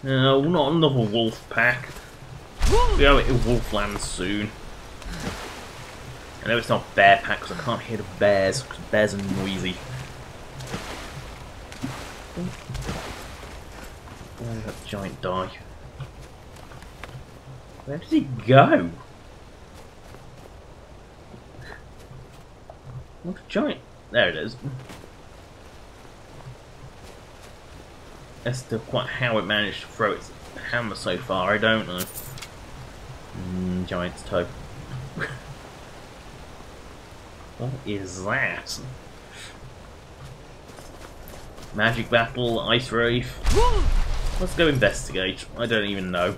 No, not another wolf pack. We're going to Wolfland soon. I know it's not bear pack because I can't hear the bears, because bears are noisy. Where did that giant die? Where did he go? What a giant... There it is. As to quite how it managed to throw its hammer so far, I don't know. Giant's toe. What is that? Magic battle, ice wraith. Let's go investigate. I don't even know.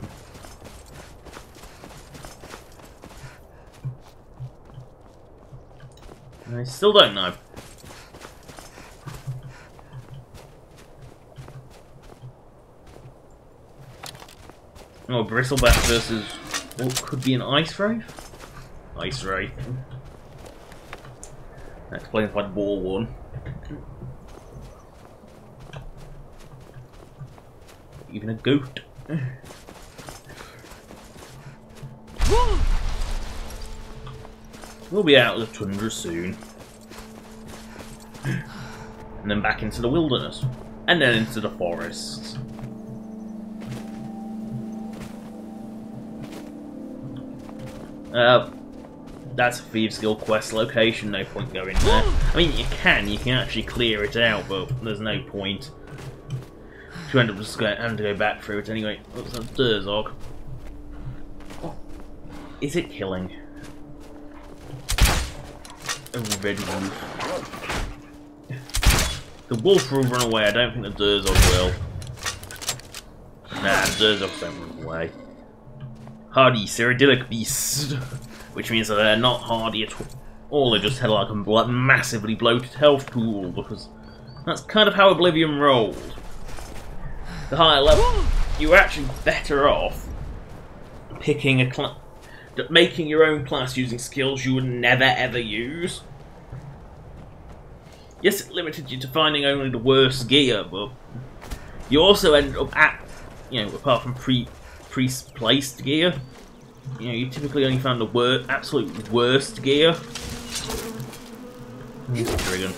I still don't know. Oh, Bristleback versus what could be an ice wraith? Ice wraith. That explains why the ball won. Even a goat. We'll be out of the tundra soon. And then back into the wilderness. And then into the forests. That's a Thieves Guild quest location, no point going there. I mean, you can actually clear it out, but there's no point. You end up just having to go back through it anyway. What's that Dark? Is it killing? A red wolf. The wolf will run away, I don't think the Dark will. Nah, the Dark don't run away. Hardy Cyrodiilic beasts, which means that they're not hardy at all. They just had like a massively bloated health pool, because that's kind of how Oblivion rolled. The higher level, you were actually better off picking a making your own class using skills you would never ever use. Yes, it limited you to finding only the worst gear, but you also ended up at, apart from pre-placed gear, you typically only found the absolute worst gear. Dragon.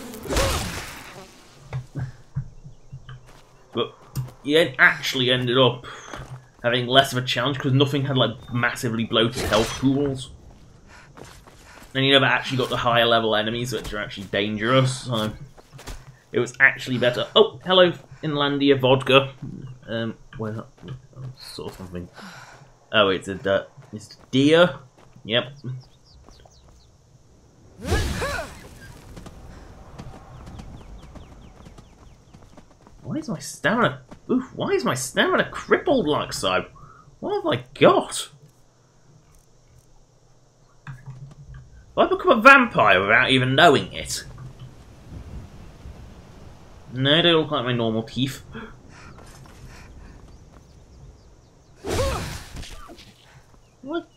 But you actually ended up having less of a challenge because nothing had like massively bloated health pools. And you never actually got the higher level enemies which are actually dangerous, so it was actually better. Oh, hello, Inlandia Vodka. Well, saw something. Oh, it's a deer. Yep. Why is my stamina? Oof! Why is my stamina crippled like so? What have I got? Have I become a vampire without even knowing it? No, they look like my normal teeth. What?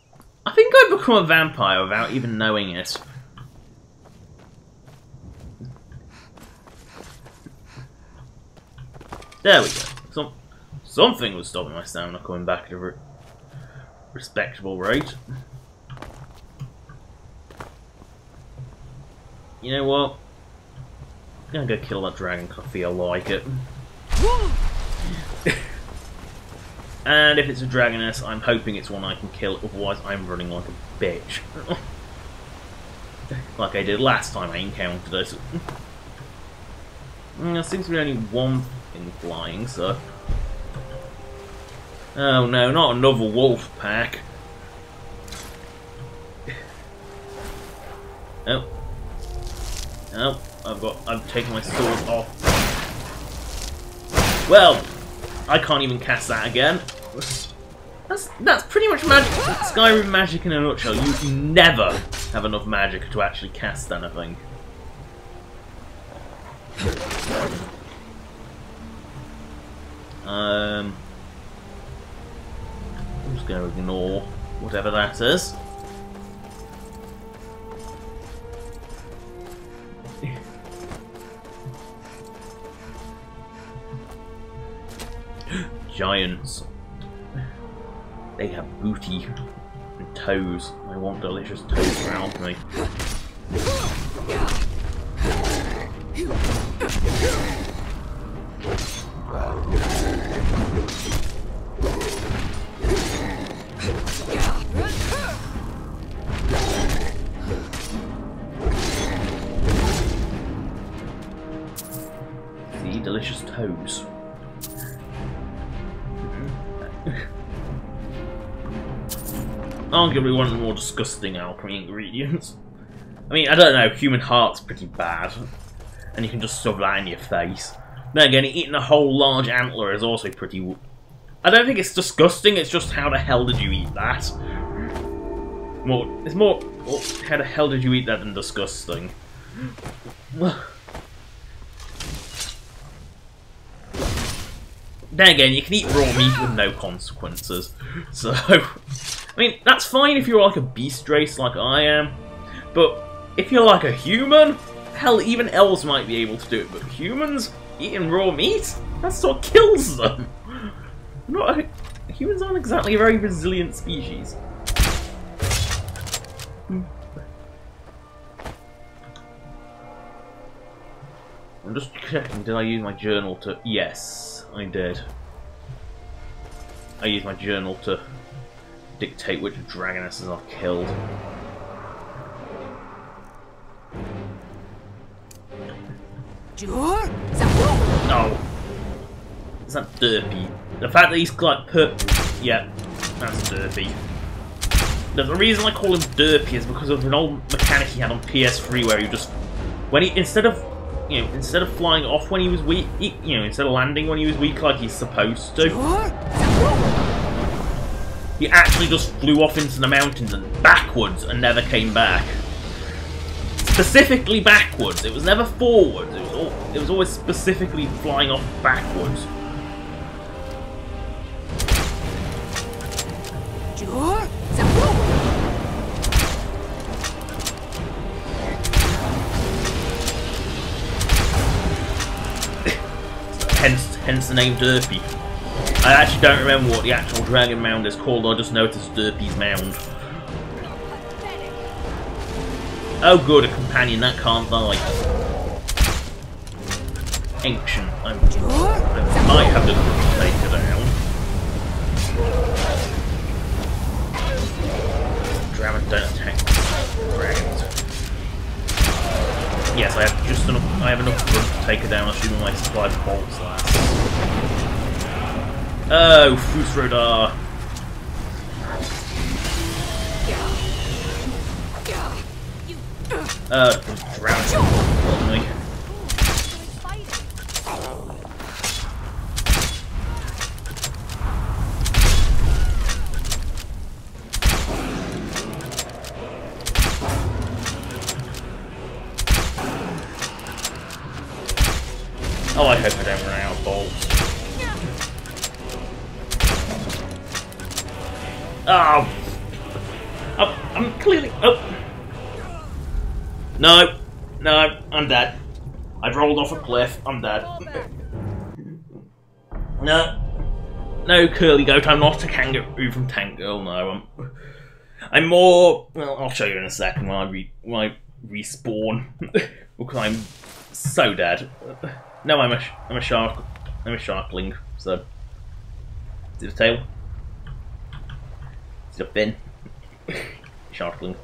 I think I've become a vampire without even knowing it. There we go. Something was stopping my stamina coming back at a respectable rate. You know what? I'm gonna go kill that dragon because I feel like it. And if it's a dragoness, I'm hoping it's one I can kill, otherwise I'm running like a bitch. Like I did last time I encountered it. There seems to be only one thing flying, so... Oh no, not another wolf pack. Oh. Oh, I've taken my sword off. Well, I can't even cast that again. That's pretty much magic. Skyrim magic in a nutshell. You never have enough magic to actually cast anything. I'm just going to ignore whatever that is. Giants. They have booty and toes. I want delicious toes around me. See, delicious toes. Arguably one of the more disgusting alchemy ingredients. I mean, I don't know, human heart's pretty bad, and you can just shove that in your face. Then again, eating a whole large antler is also pretty... I don't think it's disgusting, it's just how the hell did you eat that? It's more, how the hell did you eat that than disgusting? Then again, you can eat raw meat with no consequences, so... I mean, that's fine if you're like a beast race like I am, but if you're like a human, hell, even elves might be able to do it, but humans eating raw meat? That's what kills them! Humans aren't exactly a very resilient species. I'm just checking, did I use my journal to... Yes, I did. I used my journal to dictate which dragonesses are killed. No! Is that derpy? The fact that he's like yeah, that's derpy. The reason I call him derpy is because of an old mechanic he had on PS3 where he just... When he, instead of flying off when he was weak, instead of landing when he was weak like he's supposed to, he actually just flew off into the mountains and backwards and never came back. Specifically backwards. It was never forwards. It was always specifically flying off backwards. hence the name Derpy. I actually don't remember what the actual dragon mound is called, I just know it is Derpy's mound. Oh good, a companion, that can't die. Ancient. I might have to take her down. Dragons don't attack dragons. Yes, I have just enough. I have enough room to take her down, assuming my supply of bolts lasts. Oh, Fusrodar. Drown me. Oh, I hope I don't run out of bolts. Oh! I'm clearly... Oh! No! No, I'm dead. I've rolled off a cliff. I'm dead. No. No, Curly Goat, I'm not a kangaroo from Tank Girl, no. I'm more... Well, I'll show you in a second when I respawn. Because I'm so dead. No, I'm a shark. I'm a sharkling, so... Is it a tail? Is it a fin? Sharkling.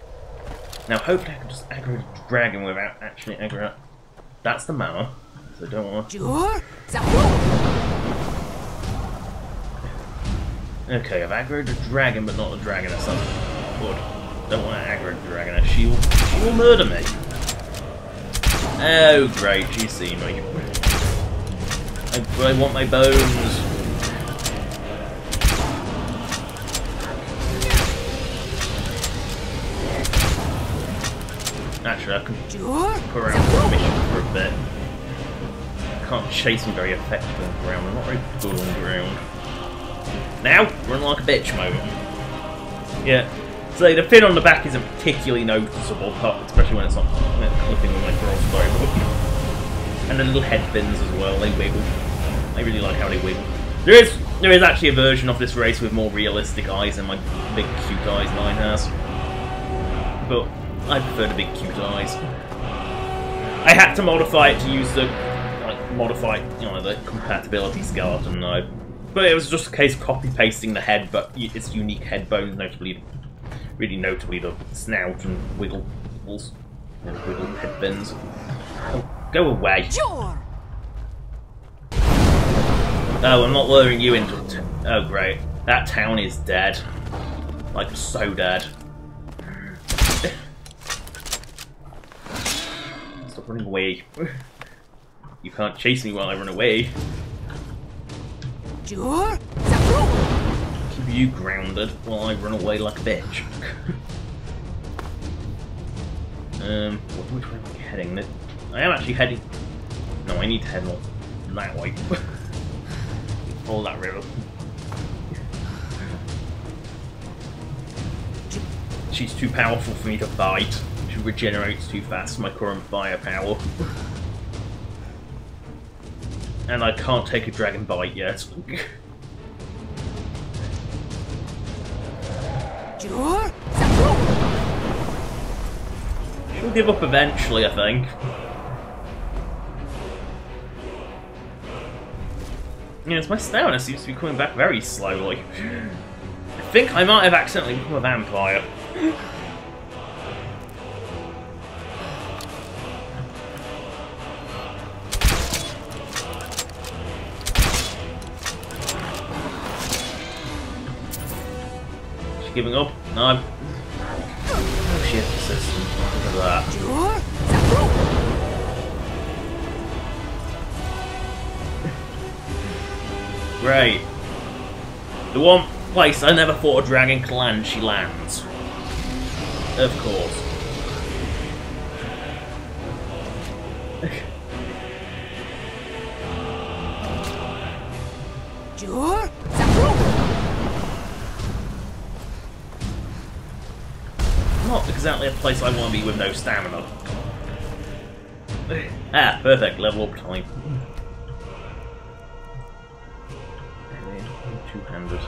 Now, hopefully I can just aggro the dragon without actually aggro... That's the Mama, so I don't want to... Okay, I've aggroed the dragon, but not the dragon itself. Good. Don't want to aggro the dragon, she will murder me. Oh, great, she's seen me. I want my bones. Actually, I can put around for a mission for a bit. Can't chase me very effectively on the ground. I'm not very good on the ground. Now, run like a bitch mode. Yeah. So the fin on the back isn't particularly noticeable, especially when it's not clipping with my crossbow. And the little head fins as well, they wiggle. I really like how they wiggle. There is actually a version of this race with more realistic eyes than my big cute eyes mine has. But I prefer the big cute eyes. I had to modify it to use the the compatibility skeleton though. But it was just a case of copy pasting the head, but its unique head bones, really notably the snout and wiggles, wiggle head fins. Oh, go away. Sure. Oh, I'm not luring you into it. Oh, great. That town is dead. Like, so dead. Stop running away. You can't chase me while I run away. Keep you grounded while I run away like a bitch. Which way am I heading? I am actually heading... No, I need to head that way. Follow that river. She's too powerful for me to fight. She regenerates too fast for my current firepower. And I can't take a dragon bite yet. She'll give up eventually, I think. Yes, my stamina seems to be coming back very slowly. I think I might have accidentally become a vampire. She's giving up? No. Oh, she is persistent. Look at that. Great. The one place I never thought a dragon could land, she lands. Of course. Not exactly a place I want to be with no stamina. Ah, perfect. Level up time. two-handed.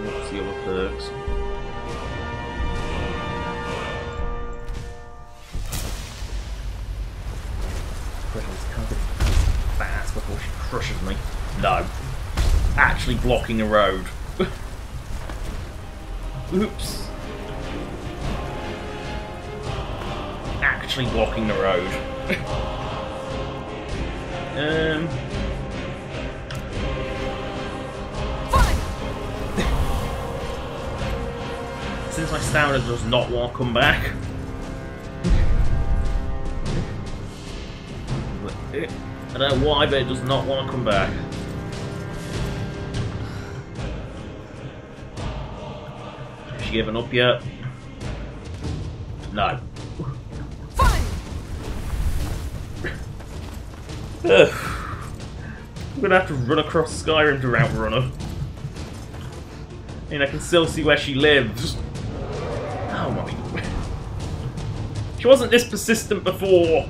What's the other perks? Fast before she crushes me. No. Actually blocking the road. Oops. Actually blocking the road. Since my stamina does not want to come back. I don't know why, but it does not want to come back. Has she given up yet? No. I'm gonna have to run across Skyrim to outrun her. I mean, I can still see where she lives. Oh my. She wasn't this persistent before.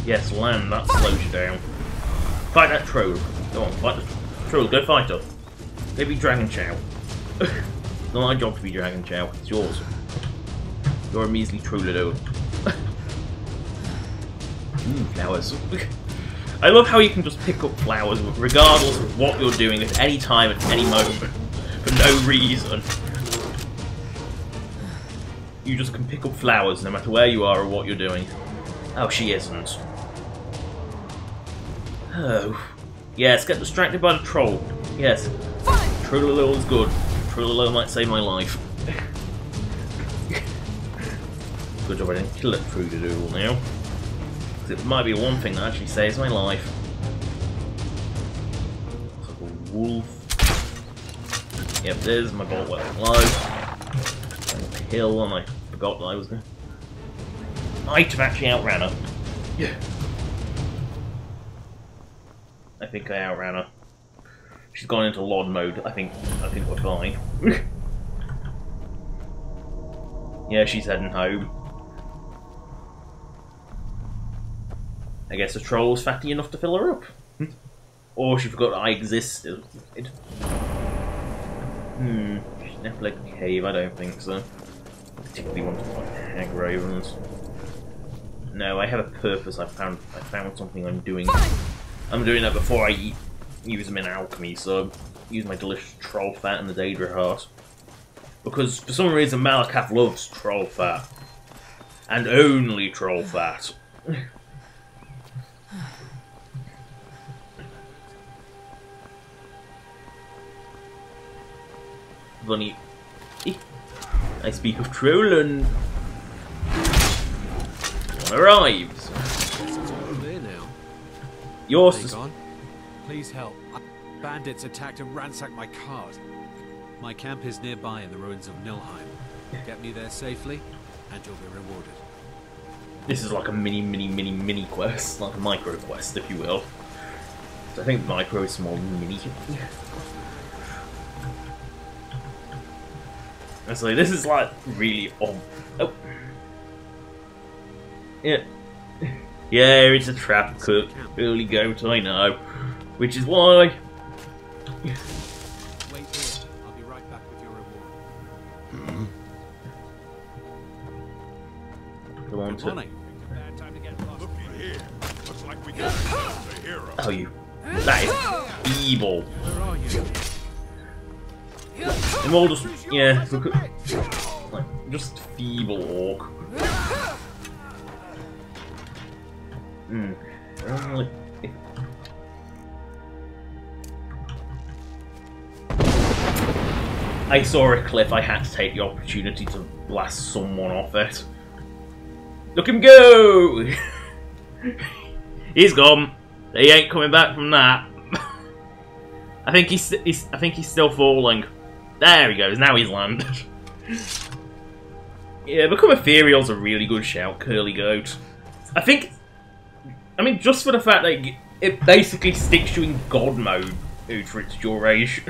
Yes, land, that slows you down. Fight that troll. Go on, fight the troll, go fight her. Maybe Dragon Chow. It's not my job to be Dragon Chow, it's yours. You're a measly trollado. Flowers. I love how you can just pick up flowers regardless of what you're doing at any time, at any moment, for no reason. You just can pick up flowers no matter where you are or what you're doing. Oh, she isn't. Oh. Yes, get distracted by the troll. Yes. Trollalo is good. Trollalo might save my life. Good job I didn't kill that Trollalo now. It might be one thing that actually saves my life. It's like a wolf. Yep, there's my bolt weapon low. Hill, and I forgot that I was there. Might have actually outran her. Yeah. I think I outran her. She's gone into LOD mode. I think we're fine. Yeah, she's heading home. I guess the troll was fatty enough to fill her up. Or she forgot I existed. She's never like a cave, I don't think so. I particularly want to fight hag ravens. No, I have a purpose. I found something I'm doing. I'm doing that before I use them in alchemy, so I use my delicious troll fat in the Daedra heart. Because for some reason Malakath loves troll fat. And only troll fat. Bunny. I speak of troll and one arrives. Yours. Please help. Bandits attacked and ransacked my cart. My camp is nearby in the ruins of Nilheim. Get me there safely, and you'll be rewarded. This is like a mini quest, like a micro quest, if you will. So I think micro is small than mini. And so this is like really odd. Oh. Yeah. Yeah, it's a trap cook. Early goat, I know. Which is why. Wait here. I'll be right back with your reward. Go on to. Oh, you. That is evil. Where are you? I'm all just. Yeah, look at. Like, just feeble orc. I saw a cliff, I had to take the opportunity to blast someone off it. Look him go! He's gone. He ain't coming back from that. I think he's still falling. There he goes, now he's landed. Yeah, Become Ethereal's a really good shout, Curly Goat. I mean, just for the fact that it basically sticks you in God mode for its duration.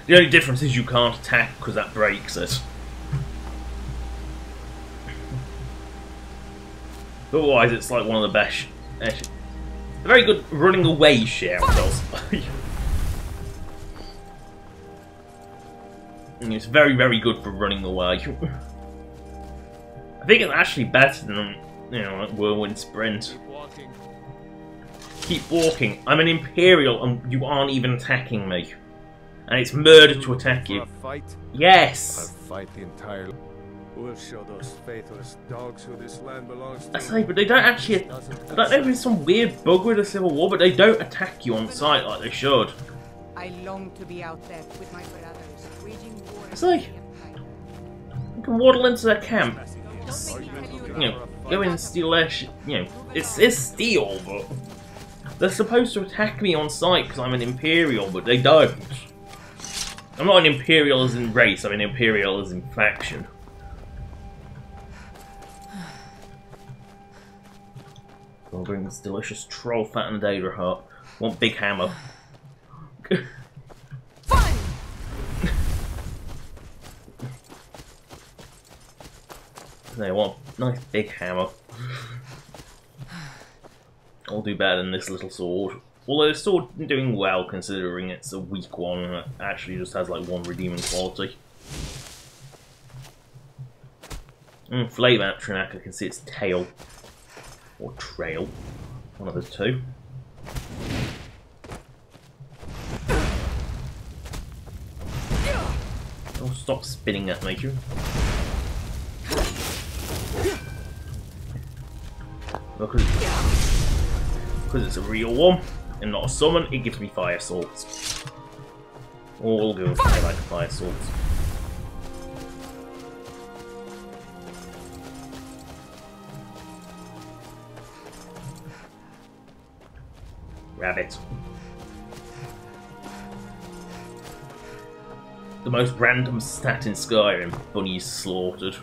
The only difference is you can't attack because that breaks it. But otherwise, it's like one of the best. A very good running away shout, I'll say. And it's very, very good for running away. I think it's actually better than, you know, like Whirlwind Sprint. Keep walking. Keep walking. I'm an Imperial and you aren't even attacking me. And it's murder to attack you. For a fight? Yes! I'll fight the entire... We'll show those faithless dogs who this land belongs to. I say, but they don't actually... I don't know if there's some weird bug with the Civil War, but they don't attack you on sight like they should. I long to be out there with my brothers, waging war. It's like... You can waddle into their camp. You know, go in and steal their shit. You know, it's steal, but... They're supposed to attack me on sight because I'm an Imperial, but they don't. I'm not an Imperial as in race, I'm an Imperial as in faction. I'll bring this delicious troll fat and Daedra heart. Want big hammer. They want nice big hammer. I'll do better than this little sword. Although the sword is doing well considering it's a weak one and it actually just has like one redeeming quality. Flame Atronach, I can see its tail. Or trail. One of the two. Oh, stop spinning at me. Because it's a real one and not a summon, it gives me fire swords. All girls play like fire swords. Rabbit. The most random stat in Skyrim, bunnies slaughtered.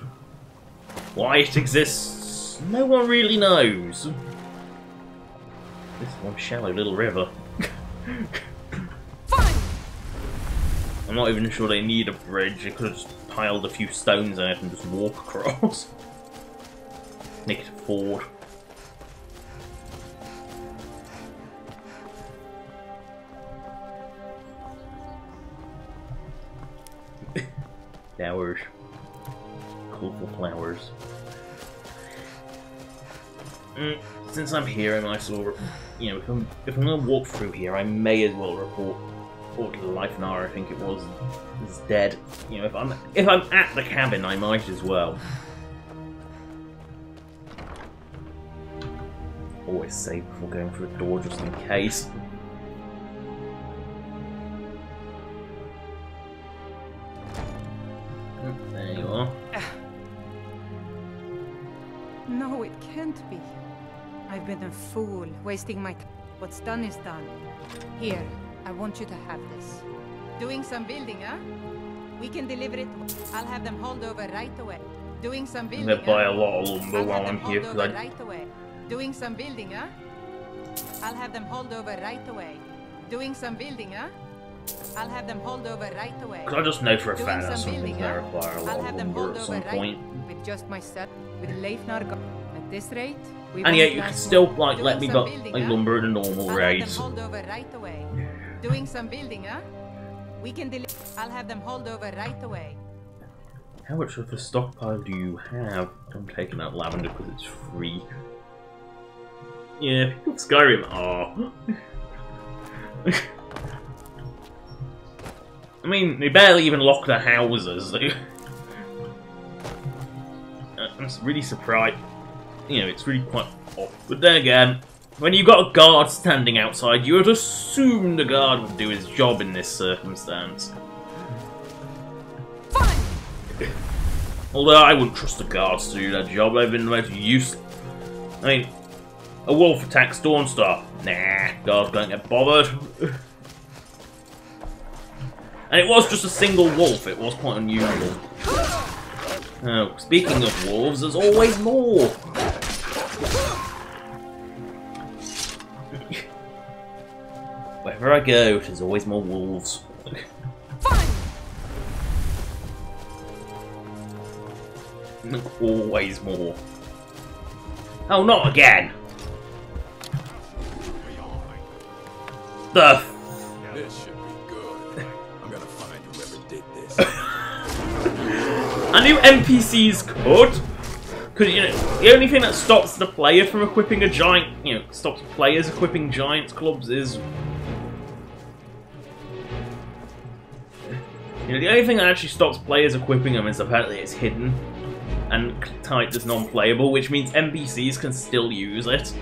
Why it exists, no one really knows. This one shallow little river. I'm not even sure they need a bridge, they could have just piled a few stones in it and just walk across. Make it a ford. Flowers. Colourful flowers. Since I'm here and I saw, you know, if I'm gonna walk through here, I may as well report to the Lifenar, I think it was, is dead. You know, if I'm at the cabin, I might as well. Always save before going through a door just in case. There you are. No, it can't be. I've been a fool, wasting my time. What's done is done. Here, I want you to have this. Doing some building, huh? We can deliver it. I'll have them hauled over right away. Doing some building. I'm gonna buy a lot of lumber while I'm here because right away. Doing some building, huh? I'll have them hauled over right away. Doing some building, huh? I'll have them hauled over right away. Because I just know for a fact that something's gonna require a lot of lumber at some point. With just myself, with Leifnar at this rate. And yet you can still like let me buy like lumber at a normal rate. I'll have them hauled over right away. Doing some building, huh? We can deliver. I'll have them hauled over right away. How much of the stockpile do you have? I'm taking out lavender because it's free. Yeah, people of Skyrim are. I mean, they barely even lock their houses. I'm really surprised. You know, it's really quite odd. But then again, when you've got a guard standing outside, you would assume the guard would do his job in this circumstance. Although I wouldn't trust the guards to do their job, they've been the most useless. I mean, a wolf attacks Dawnstar. Nah, guards don't get bothered. And it was just a single wolf, it was quite unusual. Oh, speaking of wolves, there's always more! Wherever I go, there's always more wolves. Always more. Oh, not again! This should be good. I'm gonna find whoever did this. I knew NPCs could! Because, you know, the only thing that stops the player from equipping a giant, you know, stops players equipping giants clubs is... You know, the only thing that actually stops players equipping them is apparently it's hidden and typed as non-playable, which means NPCs can still use it.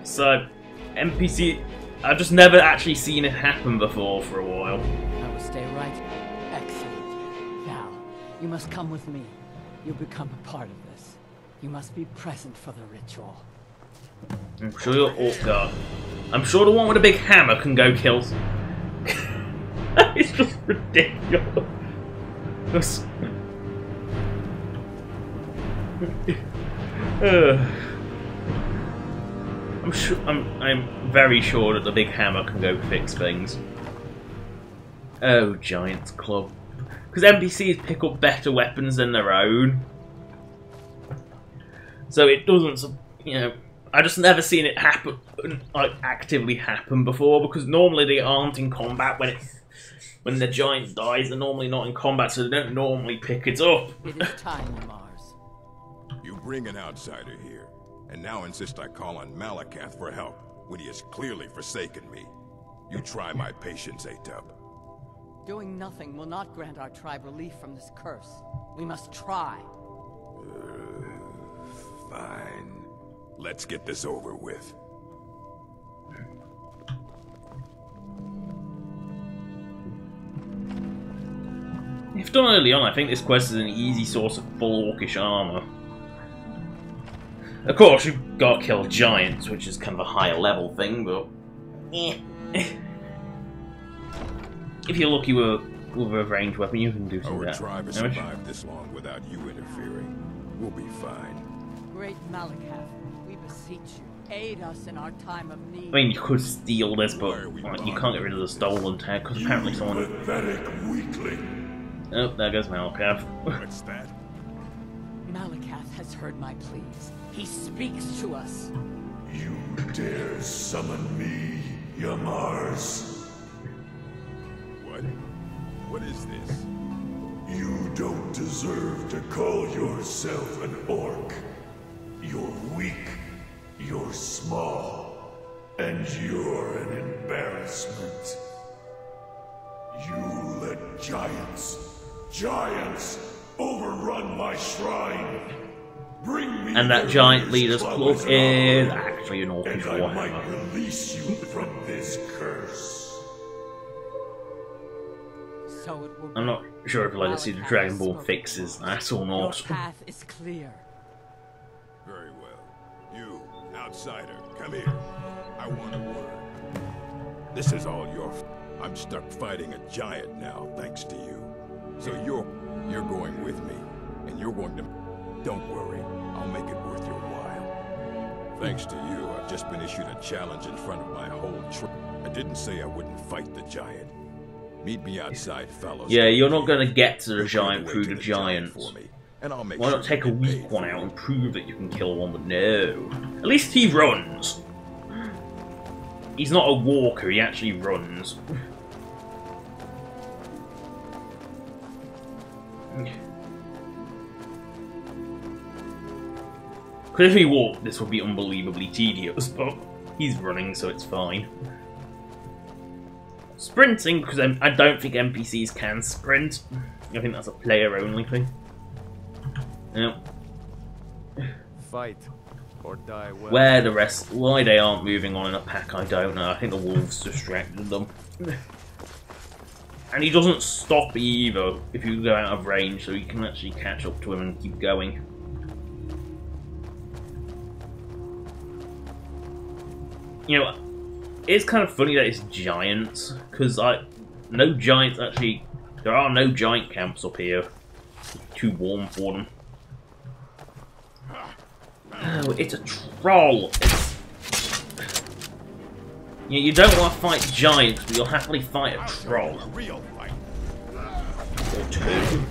So, NPC... I've just never actually seen it happen before for a while. I will stay right. Excellent. Now, you must come with me. You become a part of this. You must be present for the ritual. I'm sure you're... Oh, God. I'm sure the one with a big hammer can go kill... It's just ridiculous. I'm very sure that the big hammer can go fix things. Oh, Giants Club. Because NPCs pick up better weapons than their own. So it doesn't, you know, I just never seen it happen, like actively happen before, because normally they aren't in combat when the giant dies. They're normally not in combat, so they don't normally pick it up. It is time, Mars. You bring an outsider here, and now insist I call on Malakath for help, when he has clearly forsaken me. You try my patience, Atub. Doing nothing will not grant our tribe relief from this curse. We must try. Fine. Let's get this over with. If done early on, I think this quest is an easy source of full orcish armor. Of course, you've got to kill giants, which is kind of a higher level thing, but... If you're lucky with a ranged weapon, you can do some of that. Our tribe has survived this long without you interfering. We'll be fine. Great Malakath, we beseech you, aid us in our time of need. I mean, you could steal this, but like, you can't get rid of the stolen tag, because apparently someone... Pathetic weakling. Oh, there goes Malakath. What's that? Malakath has heard my pleas. He speaks to us. You dare summon me, Yamars? What? What is this? You don't deserve to call yourself an orc. You're weak, you're small, and you're an embarrassment. You let giants overrun my shrine. Bring me and that giant leader's club is actually an orcish and I might warhammer. release you from this curse. So it will I'm not sure if Legacy of the Dragon Ball fixes that or Your not. path is clear. Very well. You, outsider, come here. I want a word. This is all your I'm stuck fighting a giant now, thanks to you. So you're going with me, and you're going to... Don't worry, I'll make it worth your while. Thanks to you, I've just been issued a challenge in front of my whole tribe. I didn't say I wouldn't fight the giant. Meet me outside, fellows. Yeah, you're not going to get to the giant through the giant giants. for me, and I'll make Why sure not take a you get weak paid one for out it. and prove that you can kill one? But no. At least he runs. He's not a walker, he actually runs. Because if he walked, this would be unbelievably tedious, but he's running, so it's fine. Sprinting, because I don't think NPCs can sprint. I think that's a player-only thing. Yep. Fight or die well. Where the rest... Why they aren't moving on in a pack, I don't know. I think the wolves distracted them. And he doesn't stop either if you go out of range, so you can actually catch up to him and keep going. You know, it's kind of funny that it's giants, because no giants actually... There are no giant camps up here. It's too warm for them. Oh, it's a troll! You don't want to fight giants, but you'll happily fight a troll. Real fight. Or two.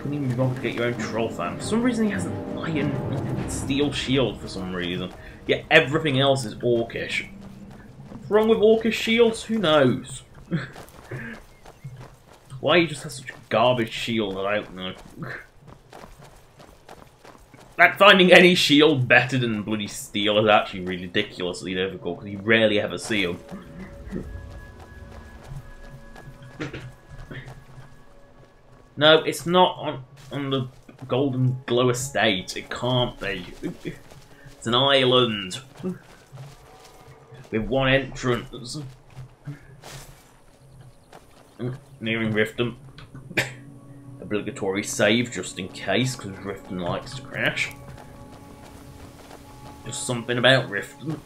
couldn't even be bothered to get your own troll farm. For some reason he has an iron steel shield for some reason. Yet everything else is orcish. What's wrong with orcish shields? Who knows? Why he just has such a garbage shield, I don't know. Like, finding any shield better than bloody steel is actually ridiculously difficult, because you rarely ever see them. No, it's not on the Golden Glow Estate. It can't be. It's an island. With one entrance. Nearing Riften. Obligatory save just in case, because Riften likes to crash. Just something about Riften.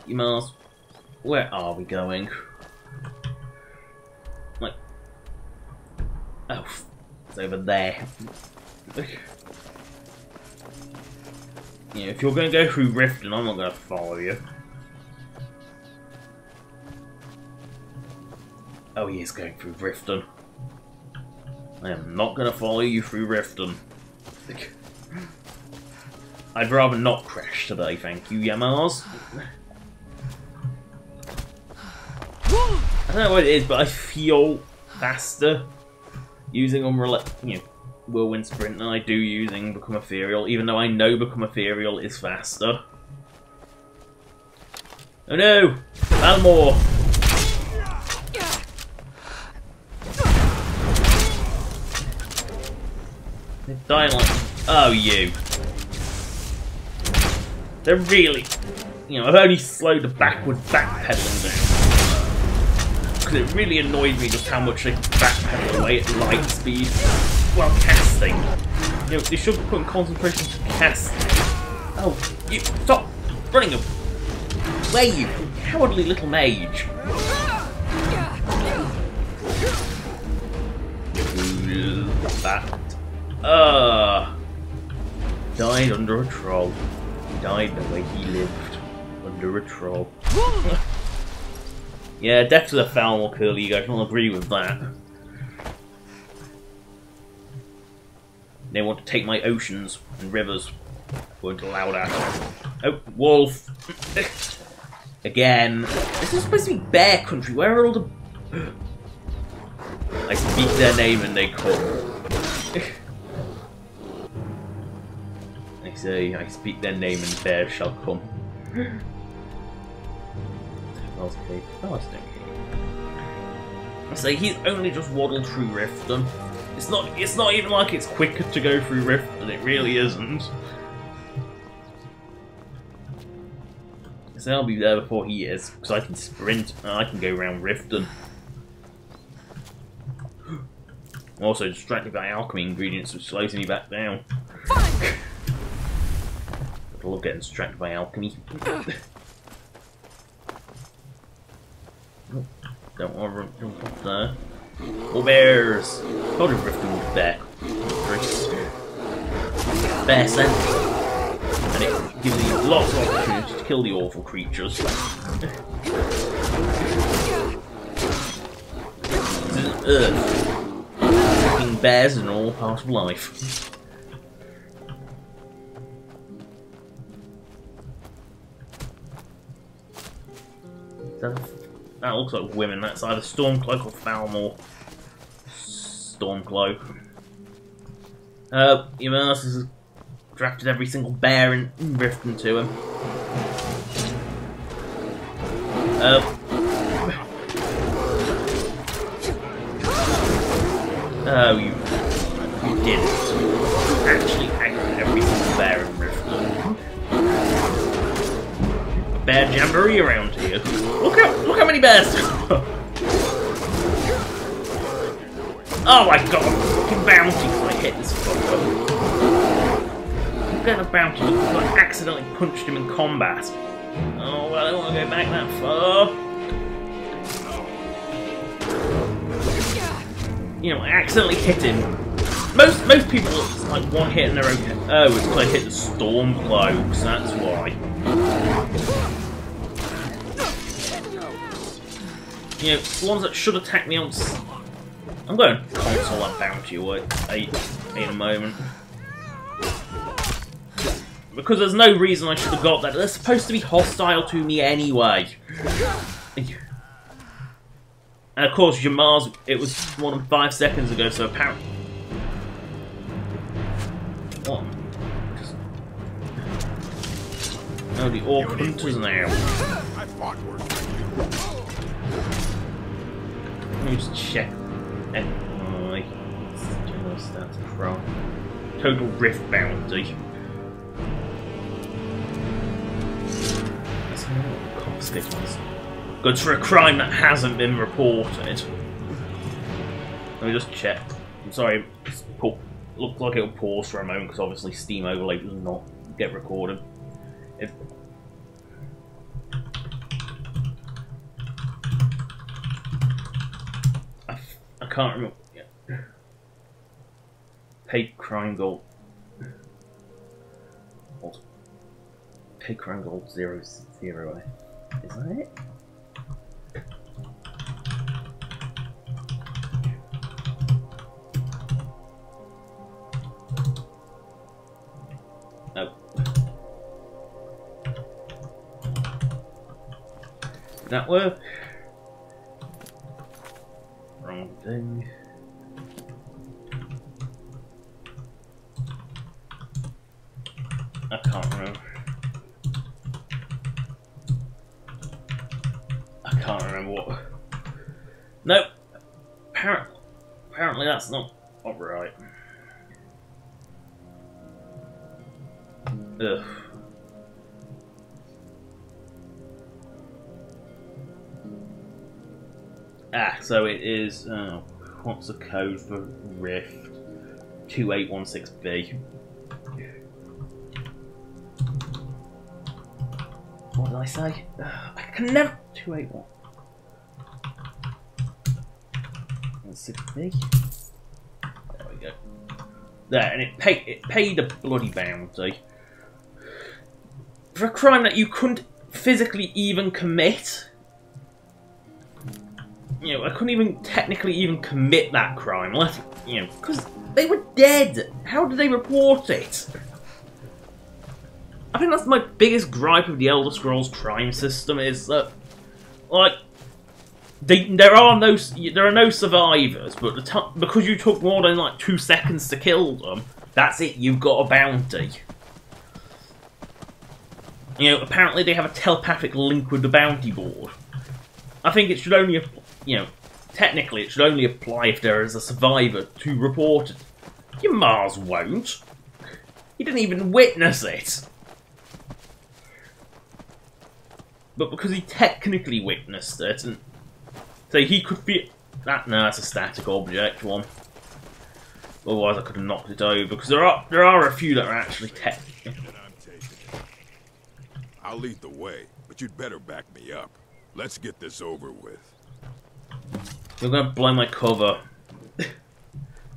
You must. Where are we going? Like. Oh, it's over there. Yeah, if you're going to go through Riften, I'm not going to follow you. Oh, he is going through Riften. I am not going to follow you through Riften. I'd rather not crash today, thank you, Yamars. I don't know what it is, but I feel faster using Whirlwind Sprint than I do using Become Ethereal, even though I know Become Ethereal is faster. Oh no! Valmore! They're dying like... Oh, you. They're really... I've only slowed the backward backpedaling down. Because it really annoyed me just how much they backpedal away at light speed while casting. They should be putting concentration to casting. Oh, you... Stop running away, you cowardly little mage. That... died under a troll. He died the way he lived, under a troll. Yeah, death to the foul curly, you guys will agree with that. They want to take my oceans and rivers. Won't allow that. Oh, wolf! Again. This is supposed to be bear country, where are all the... I speak their name and they come. I say, I speak their name and bears shall come. Okay. I say, he's only just waddled through Riften. It's not even like it's quicker to go through Riften, it really isn't. So I'll be there before he is, because I can sprint and I can go around Riften. I'm also distracted by alchemy ingredients, which slows me back down. I love getting distracted by alchemy. Don't want to jump up there. Oh, bears! Told you Riften was bear. Bear scent. And it gives you lots of opportunities to kill the awful creatures. This is Earth. Bears is an all part of life. That looks like women. That's either Stormcloak or Falmore. Stormcloak. Emerus has drafted every single bear in Riften to him. Oh, you didn't. Actually angered every single bear in Riften. Bear jamboree around here. Look how many bears there are. Oh my god, fucking bounty! I hit this fucker. I'm getting a bounty because I accidentally punched him in combat. Oh, well, I don't want to go back that far. I accidentally hit him. Most people, it's like one hit and they're okay. Oh, it's because I hit the Stormcloaks, that's why. The ones that should attack me on... I'm going to console that bounty away in a moment. Because there's no reason I should have got that. They're supposed to be hostile to me anyway. And of course, Jamar's, it was more than 5 seconds ago, so apparently... What? Oh, the Orc Hunters now. Let me just check. My general stats from Total Rift Bounty. That's not confiscations. Good for a crime that hasn't been reported. Let me just check. I'm sorry, it looked like it'll pause for a moment because obviously Steam Overlay does not get recorded. I can't remember. Yeah. Paid crime goal. Paid crime goal 0, 0. Is that it? No. Did that work? Wrong thing. I can't remember. I can't remember what. Nope. Apparently that's not right. Ugh. Ah, so it is. What's the code for Rift? 2816B. What did I say? I can never. 28116B. There we go. There, and it paid a bloody bounty for a crime that you couldn't physically even commit. You know, I couldn't even technically even commit that crime, unless, you know, because they were dead. How did they report it? I think that's my biggest gripe with the Elder Scrolls crime system is that, like, there are no survivors, but because you took more than like 2 seconds to kill them, that's it. You've got a bounty. You know, apparently they have a telepathic link with the bounty board. I think it should only, you know, technically it should only apply if there is a survivor to report it. Your Mars won't. He didn't even witness it. But because he technically witnessed it, and so he could be that. No, that's a static object one. Otherwise, I could have knocked it over because there are a few that are actually technical. I'll lead the way, but you'd better back me up. Let's get this over with. You're gonna blow my cover.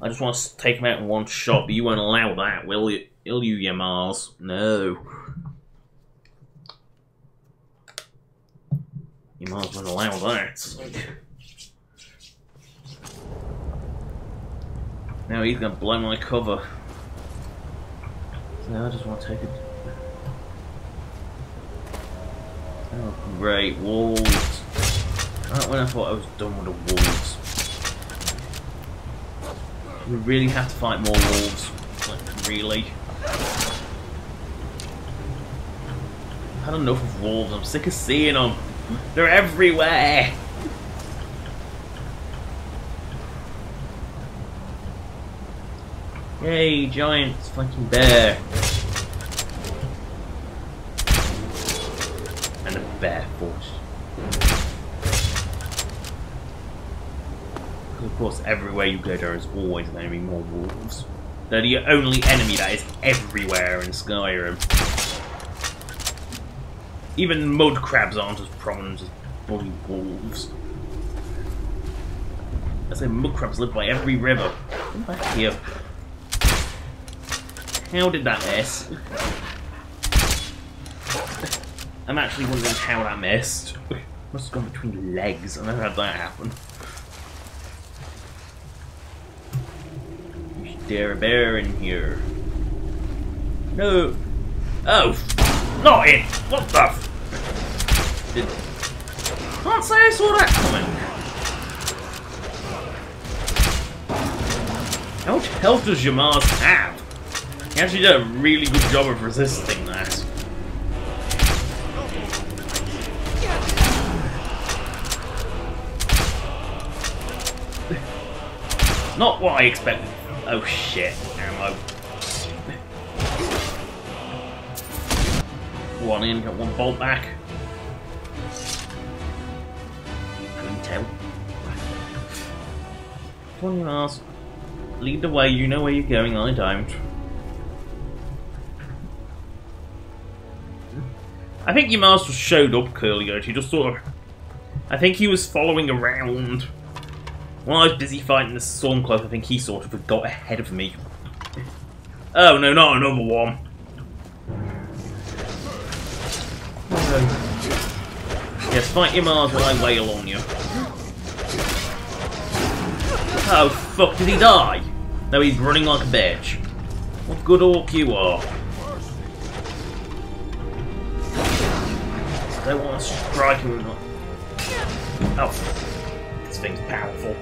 I just want to take him out in one shot, but you won't allow that, will you? Will you, Mars? No. You might as well allow that. Now he's gonna blow my cover. So now I just want to take it. Oh, great, wolves. Right when I thought I was done with the wolves. We really have to fight more wolves. Like, really. I've had enough of wolves, I'm sick of seeing them. They're everywhere! Yay, giant flanking bear. And a bear force. Of course, everywhere you go there is always going to be more wolves. They're the only enemy that is everywhere in Skyrim. Even mud crabs aren't as prominent as bloody wolves. I say mud crabs live by every river. Come back here. How did that miss? I'm actually wondering how that missed. Must have gone between legs. I never had that happen. there a bear in here? No. Oh, not it. What the? Can't say I saw that coming. How much health does your Mars have? He actually did a really good job of resisting that. Not what I expected. Oh shit, ammo. One in, got one bolt back. Intel. Come on, you ass. Lead the way, you know where you're going, I don't. I think your master showed up earlier, he just sort of... I think he was following around. While I was busy fighting the Stormcloak, I think he sort of got ahead of me. Oh no, not another one. Yes, fight your Mars while I wail on you. Oh fuck, did he die? No, he's running like a bitch. What good orc you are. I don't want to strike him. Oh, this thing's powerful.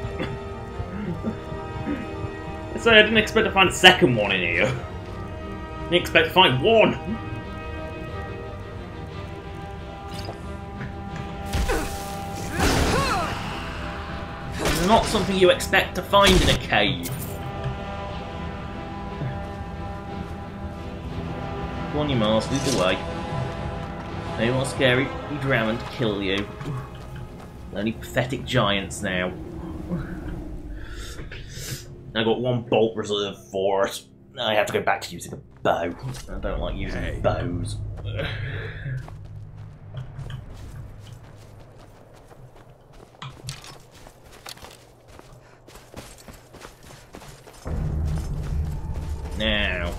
So I didn't expect to find a second one in here. I didn't expect to find one. Not something you expect to find in a cave. Go on, you Mars, lead the way. No more scary dragon to kill you. Only pathetic giants now. I got one bolt reserved for it. I have to go back to using a bow. I don't like using bows. Now,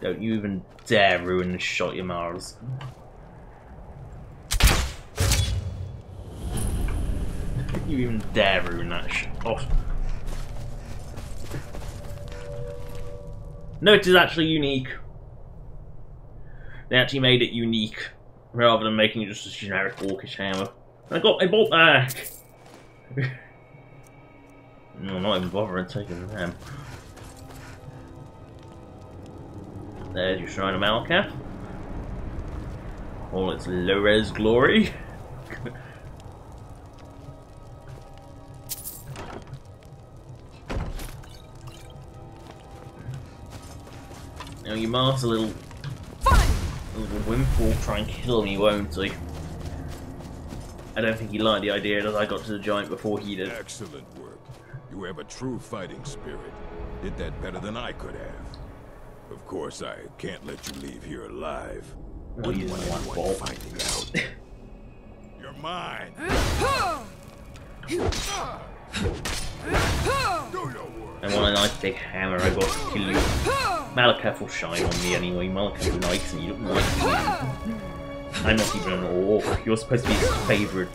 don't you even dare ruin the shot, you Mars. Don't you even dare ruin that shot. No, it is actually unique. They actually made it unique, rather than making it just a generic orcish hammer. I got a bolt back! No, I'm not even bothering taking them. There's your Shrine of Malkath. All its low-res glory. Now you Mars a little wimp will try and kill me, won't he? I don't think he liked the idea that I got to the giant before he did. Excellent work. You have a true fighting spirit. Did that better than I could have. Of course, I can't let you leave here alive. No, you Wouldn't want anyone finding out. You're mine. Do your work. I want a nice big hammer. I got to kill you. Malakath will shine on me anyway. Malakath likes me. You don't like me. I'm not even an orc. You're supposed to be his favourite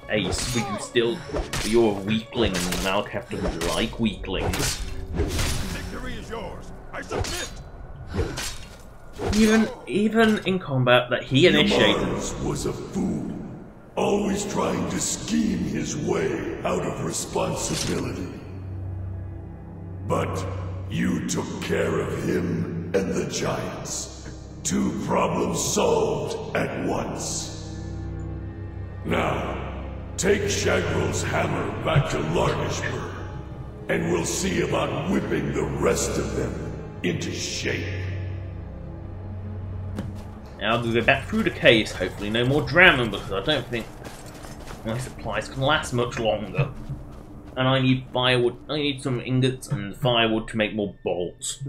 ace, but you're a weakling, and Malakath doesn't like weaklings. Victory is yours. I submit. Even in combat that he initiated. Mars was a fool, always trying to scheme his way out of responsibility. But you took care of him and the giants. 2 problems solved at once. Now, take Shagrel's hammer back to Largishburg, and we'll see about whipping the rest of them into shape. Now I'll go back through the caves, hopefully no more Dramen, because I don't think my supplies can last much longer. And I need firewood, I need some ingots and firewood to make more bolts.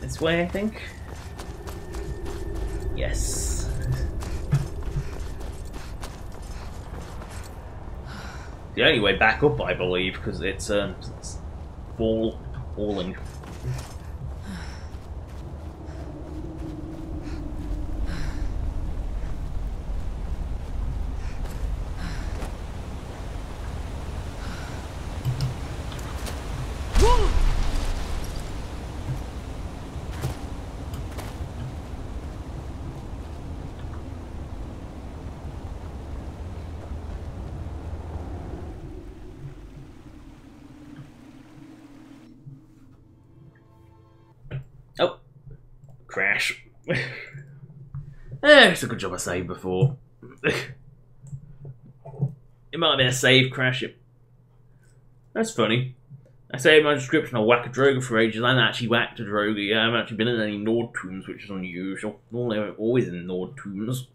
This way, I think? Yes. The only way back up, I believe, because it's falling. crash. It's a good job I saved before. It might have been a save crash. That's funny. I say in my description I'll whack a Draugr for ages. I haven't actually whacked a Draugr yet. I haven't actually been in any Nord tombs, which is unusual. Normally I'm always in Nord tombs.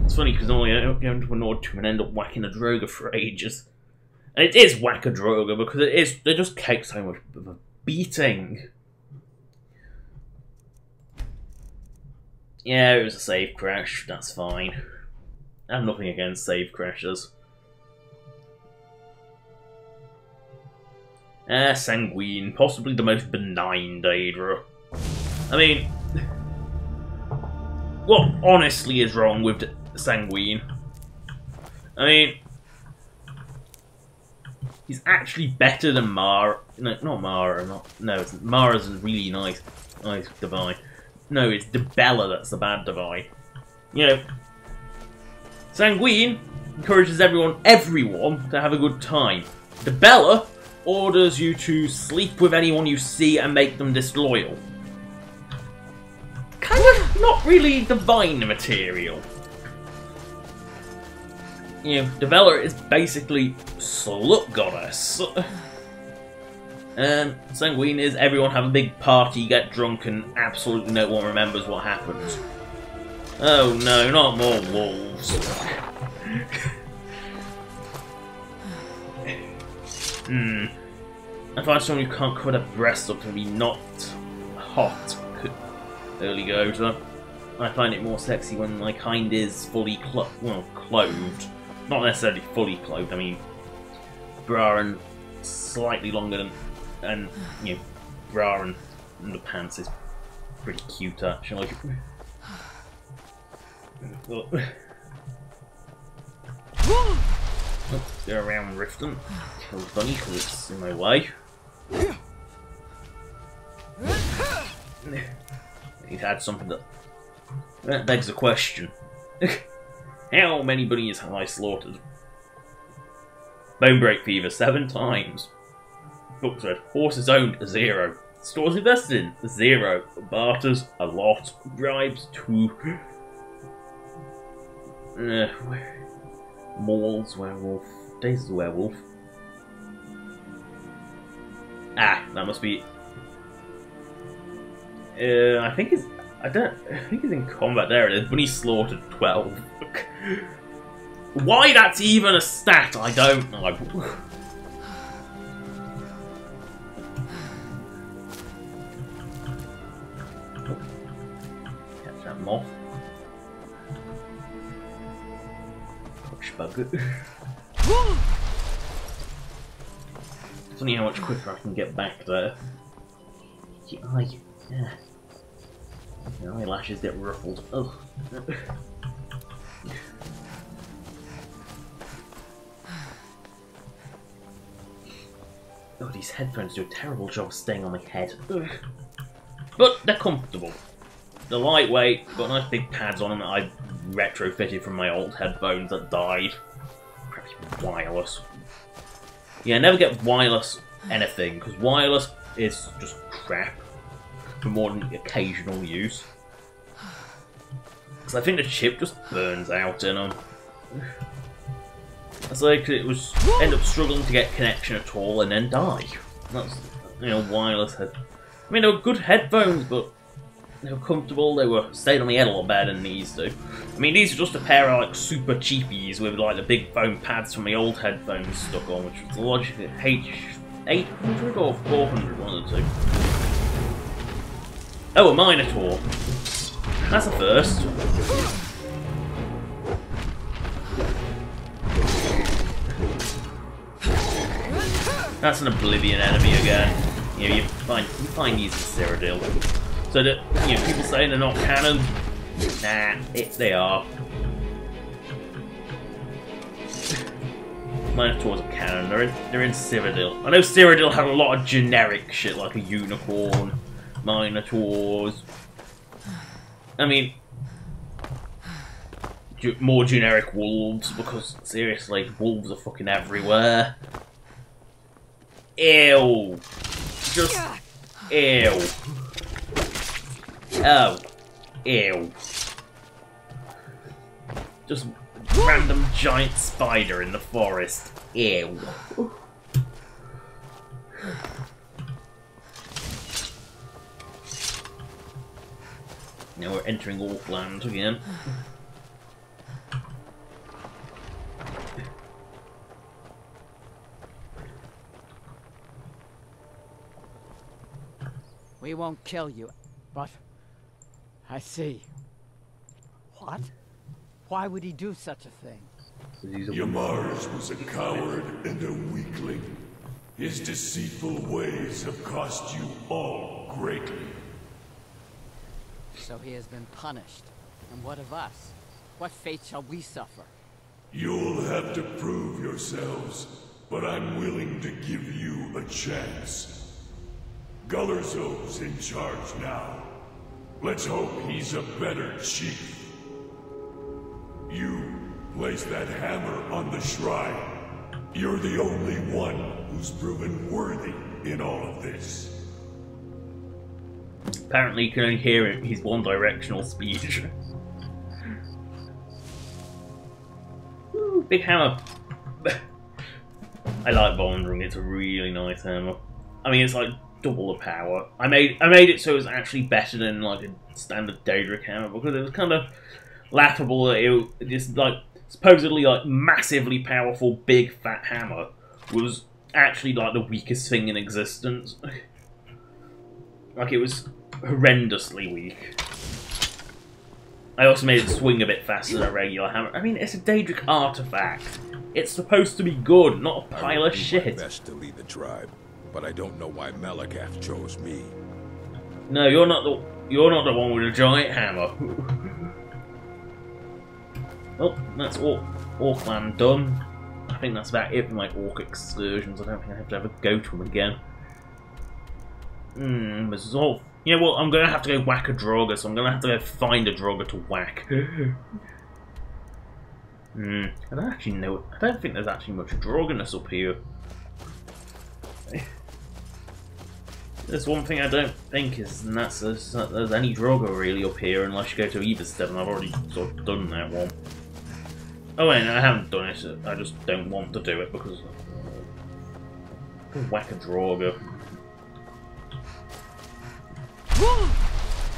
It's funny because normally I don't go into a Nord tomb and end up whacking a Draugr for ages. And it is whack a Draugr because they just take so much of a beating. Yeah, it was a save crash, that's fine. I have nothing against save crashes. Sanguine, possibly the most benign Daedra. I mean, what honestly is wrong with Sanguine? I mean, he's actually better than Mara. No, not Mara. No, Mara's a really nice divine. No, it's Debella that's the bad divine. You know, Sanguine encourages everyone to have a good time. Debella orders you to sleep with anyone you see and make them disloyal. Kind of not really divine material. You know, Debella is basically slut goddess. And Sanguine is everyone have a big party, get drunk, and absolutely no one remembers what happened. Oh no, not more wolves. I find someone who can't cover their breasts up to be not hot. Early go, so I find it more sexy when my kind is fully clothed. Not necessarily fully clothed, I mean bra and slightly longer than, and you know, bra and underpants is pretty cute actually. Let's go around Riften. Kill Bunny because it's in my way. He's had something that begs a question. How many bunnies have I slaughtered? Bone break fever 7 times. Books read. Horses owned 0. Stores invested in 0. Barters a lot. Bribes 2. Mauls werewolf. Days is a werewolf. Ah, that must be. I think it's. I think he's in combat. There it is. Bunny slaughtered 12. Why that's even a stat, I don't know. Catch that moth. Push bug. Funny how much quicker I can get back there. Yeah. Your eyelashes get ruffled. Ugh. Oh, these headphones do a terrible job staying on my head. Ugh. But they're comfortable. They're lightweight, got nice big pads on them that I retrofitted from my old headphones that died. Perhaps wireless. Yeah, never get wireless anything, because wireless is just crap for more than occasional use. Because I think the chip just burns out in them. It's like it was end up struggling to get connection at all and then die. That's, you know, wireless head. I mean, they were good headphones, but they were comfortable. They were stayed on the head a lot better than these do. I mean, these are just a pair of like super cheapies with like the big foam pads from my old headphones stuck on, which was the Logic H800 or 400, one of the two. Oh, a Minotaur. That's a first. That's an Oblivion enemy again. You know, you find these in Cyrodiil. So that, you know, people saying they're not canon. Nah, they are. Minotaurs are canon. They're in Cyrodiil. I know Cyrodiil had a lot of generic shit like a unicorn, Minotaurs. I mean, more generic wolves, because seriously, wolves are fucking everywhere. Ew. Just Ew. Oh. Ew. Just random giant spider in the forest. Ew. Now we're entering Orkland again. We won't kill you, but I see. What? Why would he do such a thing? Yamars was a coward and a weakling. His deceitful ways have cost you all greatly. So he has been punished. And what of us? What fate shall we suffer? You'll have to prove yourselves, but I'm willing to give you a chance. Gullerzo's in charge now. Let's hope he's a better chief. You place that hammer on the shrine. You're the only one who's proven worthy in all of this. Apparently you can only hear his one-directional speech. Ooh, big hammer. I like Wandering, it's a really nice hammer. I mean, it's like double the power. I made it so it was actually better than like a standard Daedric hammer because it was kind of laughable that it just like supposedly like massively powerful big fat hammer was actually like the weakest thing in existence. Like it was horrendously weak. I also made it swing a bit faster than a regular hammer. I mean, it's a Daedric artifact. It's supposed to be good, not a pile of shit. I will do my best to lead the tribe, but I don't know why Malakath chose me. No, you're not the one with a giant hammer. Oh, that's Orkland done. I think that's about it for my orc excursions. I don't think I have to ever go to them again. This is all. You know what? I'm gonna have to go whack a Draugr, so I'm gonna have to go find a Draugr to whack. I don't actually know. I don't think there's actually much Draugr-ness up here. There's one thing I don't think is, and that's there's any Draugr really up here unless you go to Everstead, and I've already sort of done that one. Oh wait, no, I haven't done it. I just don't want to do it because whack a Draugr.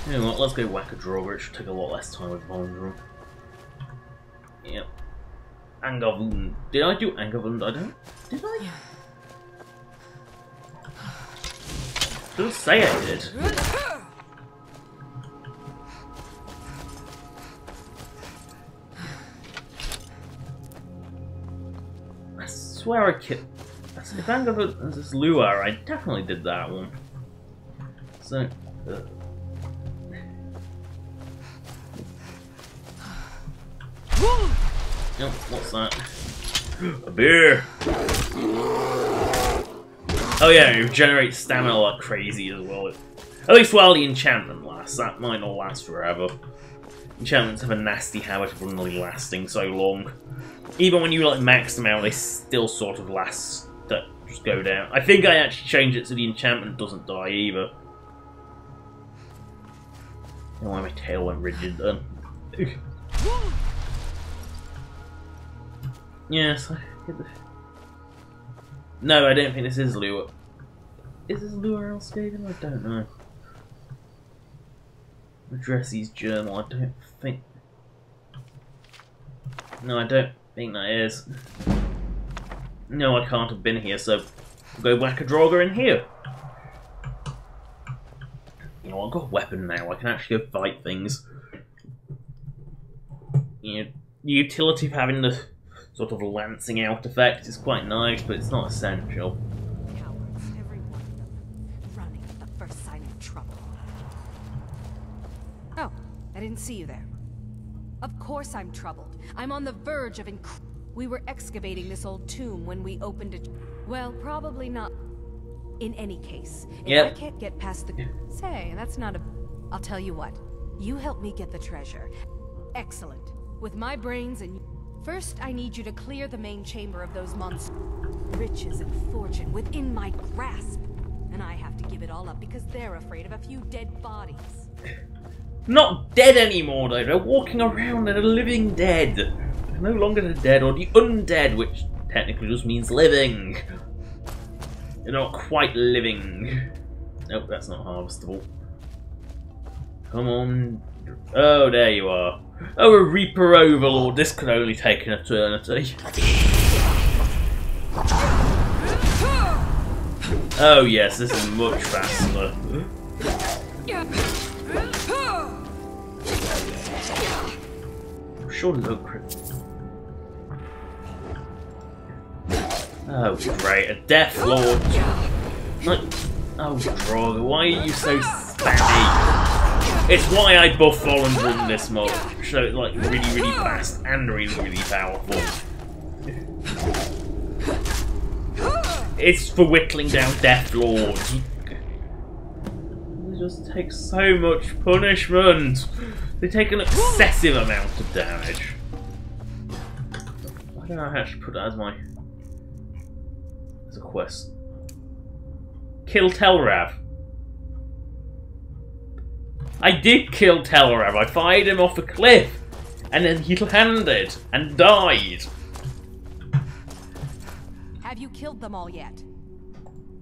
You know what, let's go whack a Draugr, it should take a lot less time with Wandering. Yep. Angavund. Did I do Angavund? I don't. Did I? Doesn't say I did. I swear I killed. If Angavund is Luar, I definitely did that one. So. Oh, what's that? A beer! Oh yeah, it regenerates stamina like crazy as well. At least while the enchantment lasts. That might not last forever. Enchantments have a nasty habit of only lasting so long. Even when you like max them out, they still sort of last. That just go down. I think I actually changed it so the enchantment doesn't die either. I don't know why my tail went rigid then. Yes, I hit the... No, I don't think this is Lure. Is this Lure Elskaven? I don't know. Addressy's journal, I don't think... No, I don't think that is. No, I can't have been here, so we'll go whack a Draugr in here. You know, I've got a weapon now, I can actually go fight things. You know, the utility of having the sort of lancing out effect is quite nice, but it's not essential. Cowards, every one of them, running at the first sign of trouble. Oh, I didn't see you there. Of course I'm troubled. I'm on the verge of We were excavating this old tomb when we opened it. Well, probably not. In any case, if I can't get past the... Say, that's not a... I'll tell you what. You help me get the treasure. Excellent. With my brains and... First, I need you to clear the main chamber of those monsters. Riches and fortune within my grasp. and I have to give it all up because they're afraid of a few dead bodies. Not dead anymore, though. They're walking around. They're living dead. They're no longer the dead or the undead, which technically just means living. They're not quite living. Nope, that's not harvestable. Come on. Oh, there you are. Oh, a Reaper Overlord. This could only take an eternity. Oh, yes, this is much faster. Sure, look. Oh, great. A Death Lord. Like, oh, Draugr, why are you so spammy? It's why I buff Volundrum this mod. So it's like really, really fast and really, really powerful. It's for whittling down Death Lords. They just take so much punishment. They take an excessive amount of damage. Why don't I actually put that as a quest? Kill Telrav. I did kill Telrav. I fired him off a cliff, and then he landed and died. Have you killed them all yet?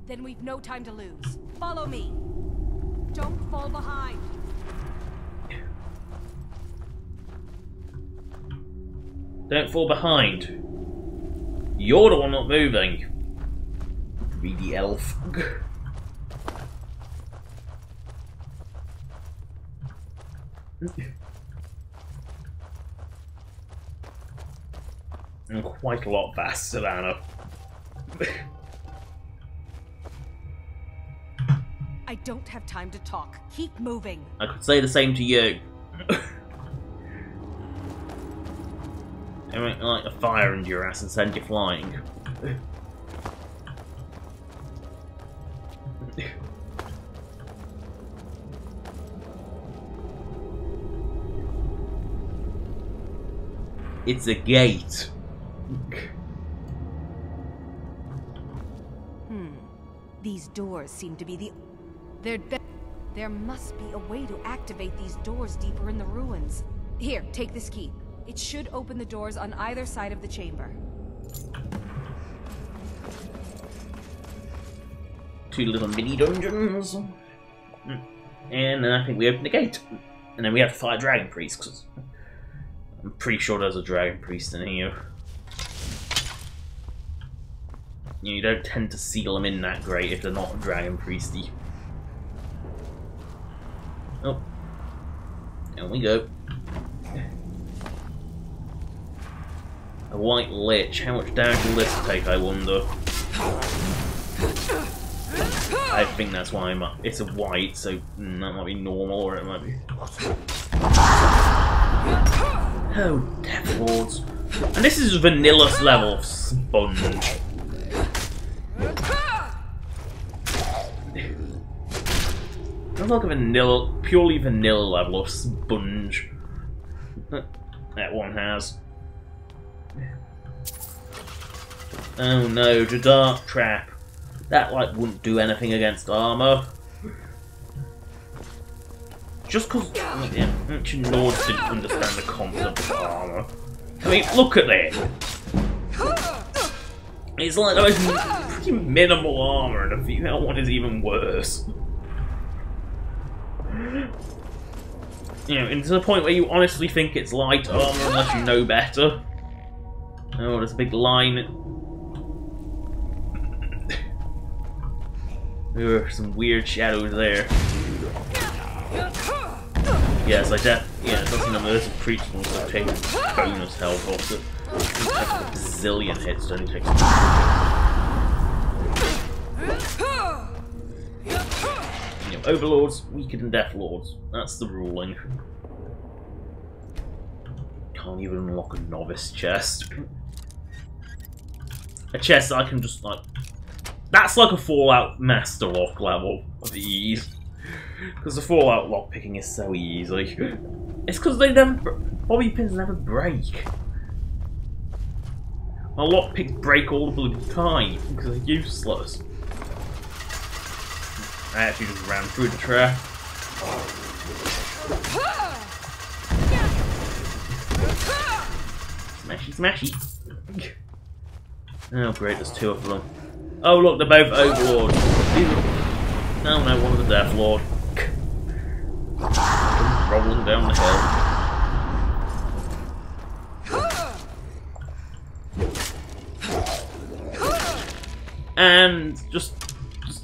Then we've no time to lose. Follow me. Don't fall behind. Don't fall behind. You're the one not moving. Greedy elf. I'm quite a lot faster than her. I don't have time to talk. Keep moving. I could say the same to you. I might light a fire into your ass and send you flying. It's a gate. These doors seem to be There must be a way to activate these doors deeper in the ruins. Here, take this key. It should open the doors on either side of the chamber. 2 little mini dungeons. And then I think we open the gate. And then we have to fight a Dragon Priest, because I'm pretty sure there's a Dragon Priest in here. You don't tend to seal them in that great if they're not Dragon Priesty. Oh. There we go. A White Lich. How much damage will this take, I wonder? I think that's why I'm up. It's a white, so that might be normal, or it might be... Oh, Death Lords. And this is vanilla's level of sponge. That's like a vanilla, purely vanilla level of sponge. That one has. Oh no, the Dark Trap. That like wouldn't do anything against armor. Just because ancient Nords didn't understand the concept of armor. I mean, look at it. It's like the most pretty minimal armor, and the female one is even worse. You know, and to the point where you honestly think it's light armor unless you know better. Oh, there's a big line. There are some weird shadows there. Yes, like that. Yeah, it doesn't know there's a preacher also taking bonus health off it. It takes a bazillion hits, don't it? Takes. You know, Overlords weaker than Death Lords. That's the ruling. Can't even unlock a novice chest. A chest that I can just like. That's like a Fallout Master Lock level of ease. Because the Fallout lockpicking is so easy. It's because they never. Bobby pins never break. My lockpicks break all the bloody time because they're useless. I actually just ran through the trap. Smashy, smashy. Oh great, there's two of them. Oh look, they're both overlords. Oh no, one of the Death Lord. Rolling down the hill. And just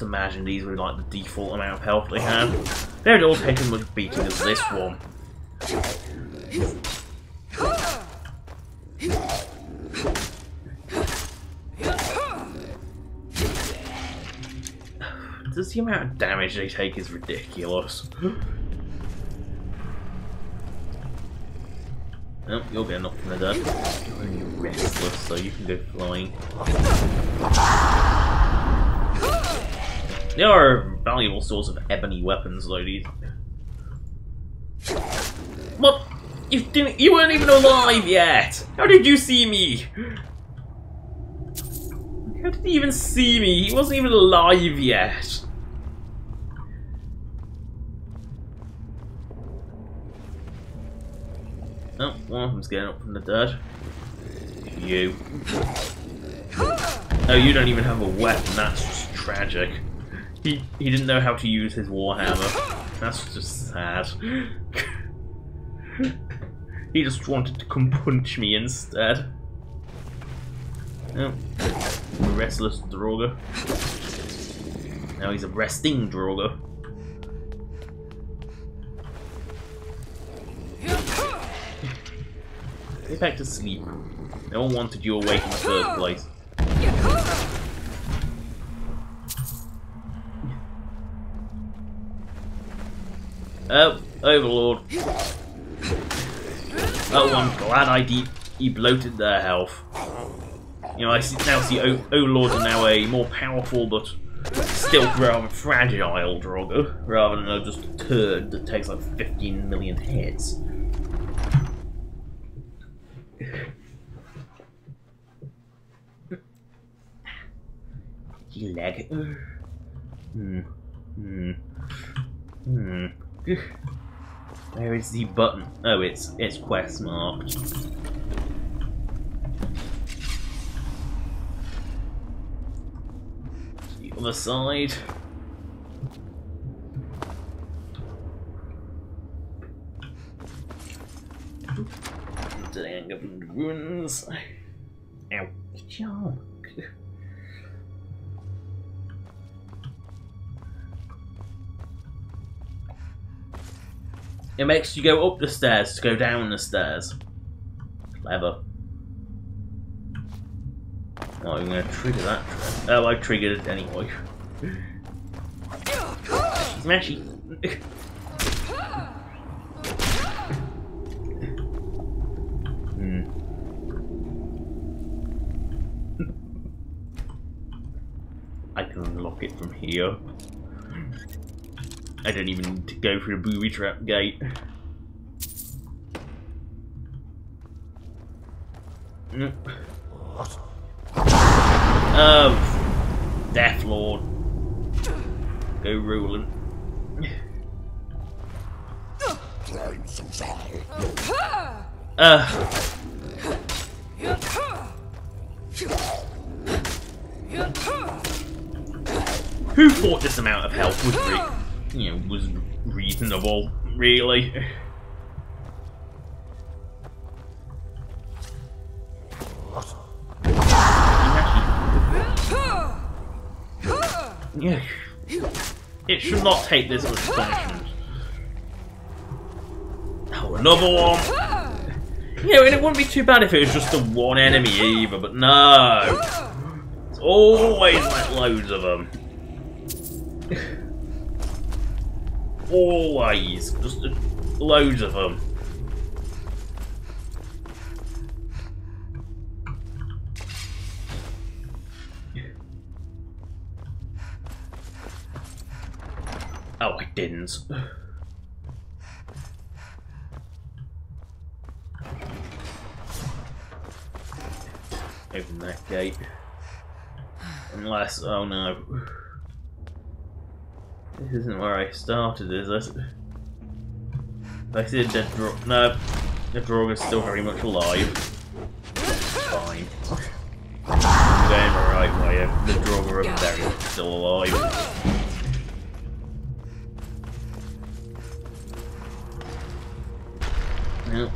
imagine these were like the default amount of health they have. They'd all take as much beating as this one. Just the amount of damage they take is ridiculous. Oh, you're getting up from the dirt. You're only restless, so you can go flying. They are a valuable source of ebony weapons, though. These. What? You weren't even alive yet. How did you see me? How did he even see me? He wasn't even alive yet. Oh, one of them's getting up from the dirt. You. Oh, you don't even have a weapon. That's just tragic. He didn't know how to use his warhammer. That's just sad. He just wanted to come punch me instead. Oh, a restless Draugr. Now he's a resting Draugr. Get back to sleep. No one wanted you awake in the first place. Oh, Overlord. Oh, I'm glad I bloated their health. You know, I now see Overlords are now a more powerful but still rather fragile Draugr, rather than just a turd that takes like 15 million hits. Leg. Where is the button? Oh, it's quest marked. The other side. Dang, up in the ruins. Ow, jump. It makes you go up the stairs to go down the stairs. Clever. Oh, I'm going to trigger that. Oh, I triggered it anyway. Smashy. I can unlock it from here. I don't even need to go through the booby trap gate. Oh, Death Lord. Go ruling. Who thought this amount of health was reasonable, really? Yeah. It should not take this much punishment. Oh, another one! You know, and it wouldn't be too bad if it was just the one enemy either, but no! It's always like loads of them. Always. Just loads of them. Oh, I didn't. Open that gate. Unless, oh no. This isn't where I started, is it? I see a dead Draugr. No, the Draugr is still very much alive. Fine. I'm going the right way. The Draugr are very much still alive. Yep.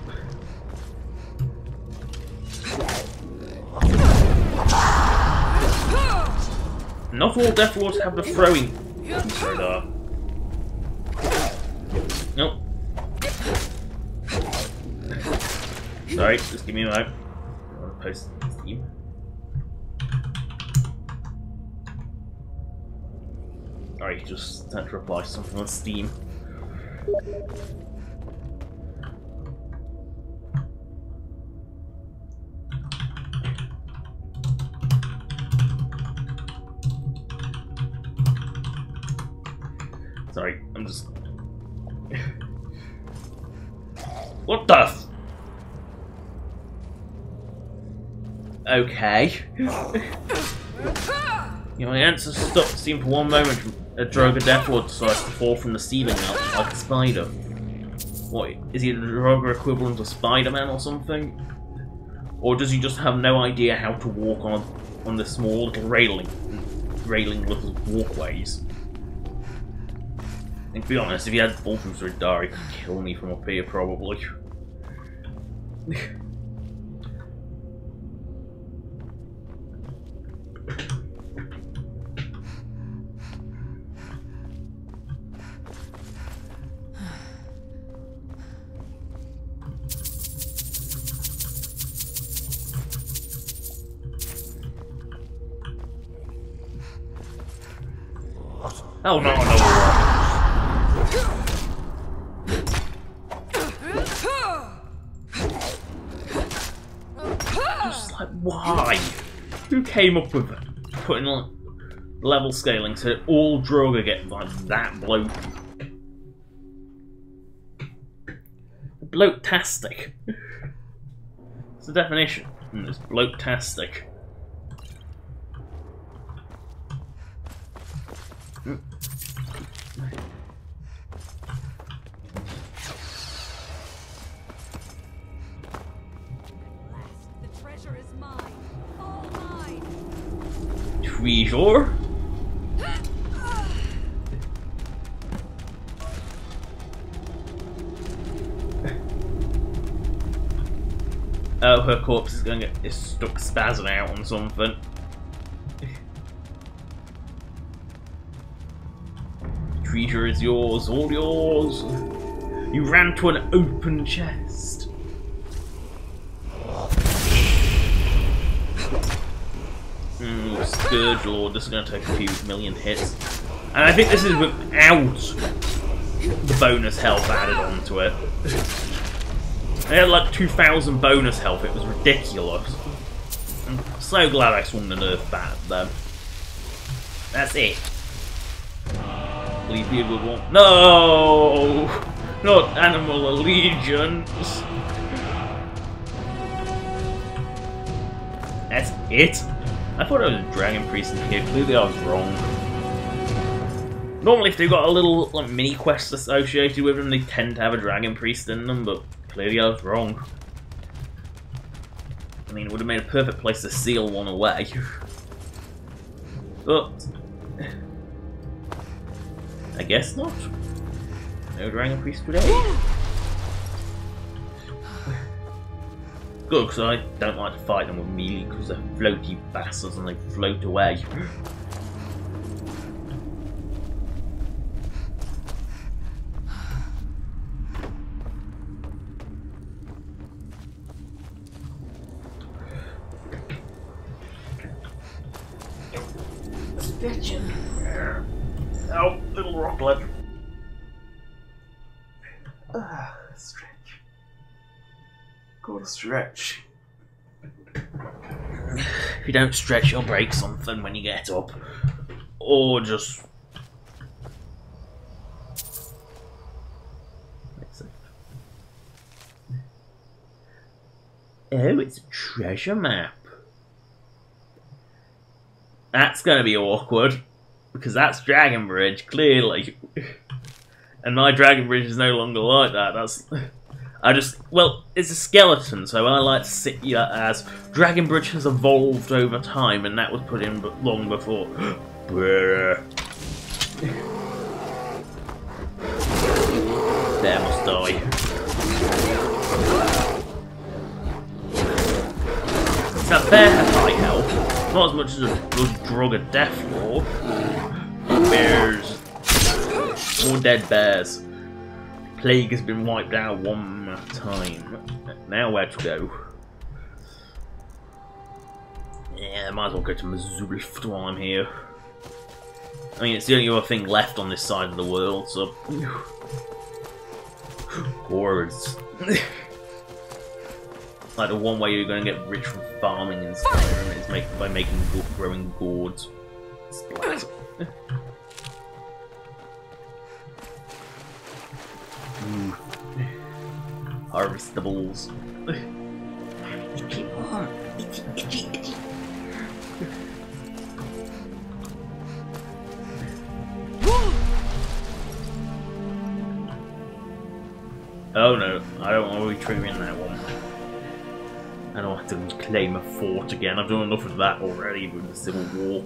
Not all Death Lords have the throwing. Radar. Nope. Sorry, just give me a moment. I want to post Steam. Alright, just sent to reply to something on Steam. Sorry, I'm just... What the f... Okay. My answer stopped Steam for one moment. A Draugr Death Lord decides to fall from the ceiling now, like a spider. What, is he a Draugr equivalent of Spider-Man or something? Or does he just have no idea how to walk on the small little railing little walkways? And to be honest, if he had fall from Dar, he could kill me from up here, probably. Oh no, no. Just like, why? Who came up with putting level scaling so that all Draugr get like that bloat? Bloat-tastic. It's the definition. It's bloat-tastic. The treasure is mine. All mine. Treasure? Oh, her corpse is going to get stuck spazzing out on something. Treasure is yours, all yours. You ran to an open chest. Scourge Lord, this is going to take a few million hits. And I think this is without the bonus health added onto it. I had like 2,000 bonus health, it was ridiculous. I'm so glad I swung the nerf bat though. That's it. Please be a good one. No! Not Animal Allegiance! That's it? I thought I was a Dragon Priest in here, clearly I was wrong. Normally if they've got a little like, mini quest associated with them, they tend to have a Dragon Priest in them, but clearly I was wrong. I mean, it would have made a perfect place to seal one away. But... I guess not. No Dragon Priest today. Good, because I don't like to fight them with melee because they're floaty bastards and they float away. Stitching. Oh, little rocklet. Stretch. Gotta stretch. If you don't stretch, you'll break something when you get up. Or just... Oh, it's a treasure map. That's gonna be awkward. Because that's Dragon Bridge, clearly. And my Dragon Bridge is no longer like that. Well, it's a skeleton, so I like to see that as Dragon Bridge has evolved over time, and that was put in long before. There must die. That bear has high health, not as much as a good Draugr Deathlord. Bears. More dead bears. Plague has been wiped out one more time. Now where to go? Yeah, might as well go to Mazulft while I'm here. I mean, it's the only other thing left on this side of the world, so... Gourds. Like, the one way you're going to get rich from farming in Skyrim is by making growing gourds. Splat. Harvestables. Itchy arm. Itchy, itchy, itchy. Oh no, I don't want to be trimming that one. I don't have to reclaim a fort again. I've done enough of that already with the Civil War.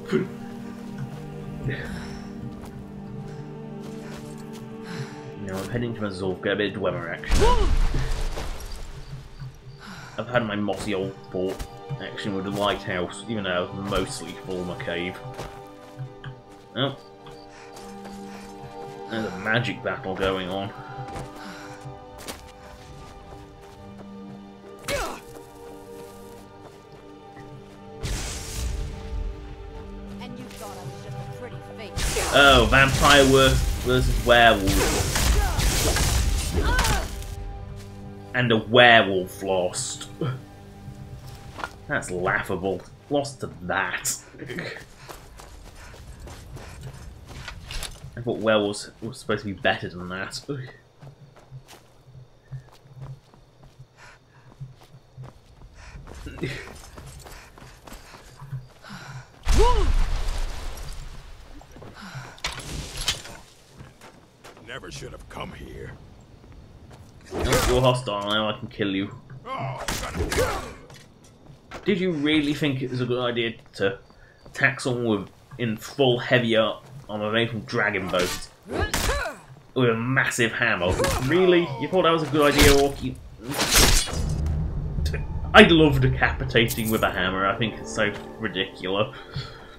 Now I'm heading to Mazulft, get a bit of Dwemer action. I've had my mossy old fort action with the lighthouse, even though I was mostly full my cave. Oh. There's a magic battle going on. Oh, vampire versus werewolf. And a werewolf lost. That's laughable. Lost to that. I thought werewolves were supposed to be better than that. Never should have come here. You're hostile now, I can kill you. Did you really think it was a good idea to attack someone in full heavy armor made from dragon bones with a massive hammer? Really? You thought that was a good idea, Orky? I love decapitating with a hammer. I think it's so ridiculous.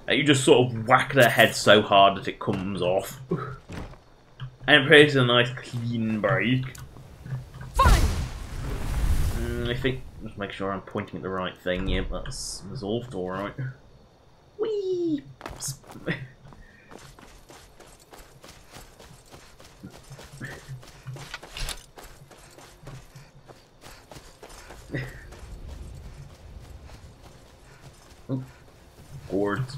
You just sort of whack their head so hard that it comes off. And it creates a nice clean break. I think, just make sure I'm pointing at the right thing. Yeah, that's resolved alright. Whee! Oh, gourds.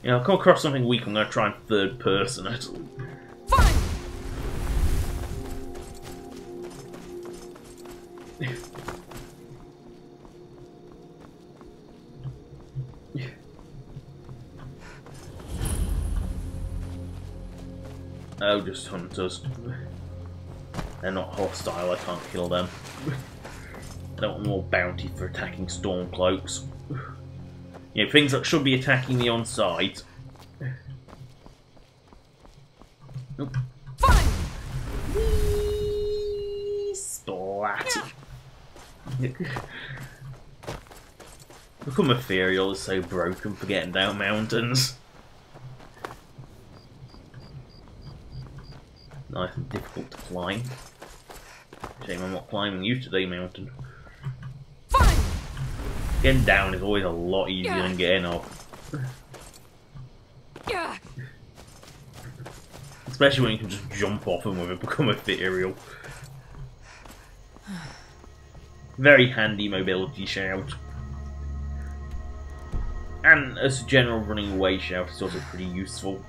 You know, I'll come across something weak, I'm going to try and third person it. Oh, just hunters. They're not hostile, I can't kill them. I don't want more bounty for attacking Stormcloaks. You know, things that should be attacking me on sight. Nope. Splat. Become ethereal is so broken for getting down mountains. Nice and difficult to climb. Shame I'm not climbing you today, mountain. Getting down is always a lot easier than getting up. Especially when you can just jump off them with it, become ethereal. Very handy mobility shout. And as a general running away shout, it's also pretty useful.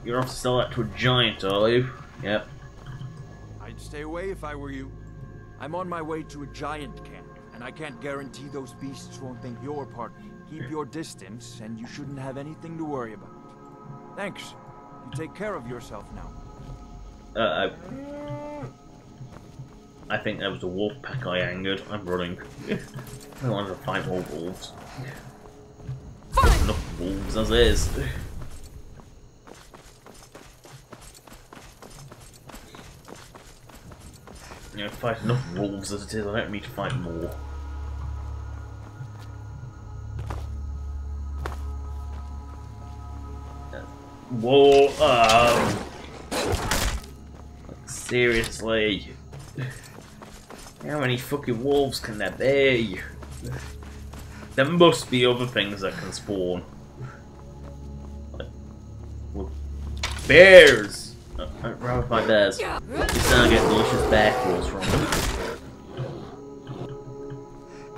You're off to sell that to a giant, are you? Yep. I'd stay away if I were you. I'm on my way to a giant camp. And I can't guarantee those beasts won't think you're part. Keep your distance, and you shouldn't have anything to worry about. Thanks. You take care of yourself now. I think there was a wolf pack I angered. I'm running. I wanted to fight more wolves. There's enough wolves as is. You know, fight enough wolves as it is. I don't need to fight more. Whoa! Like, seriously. How many fucking wolves can there be? There must be other things that can spawn. Like, well, bears! I'd rather fight bears. At least then I get delicious bear claws from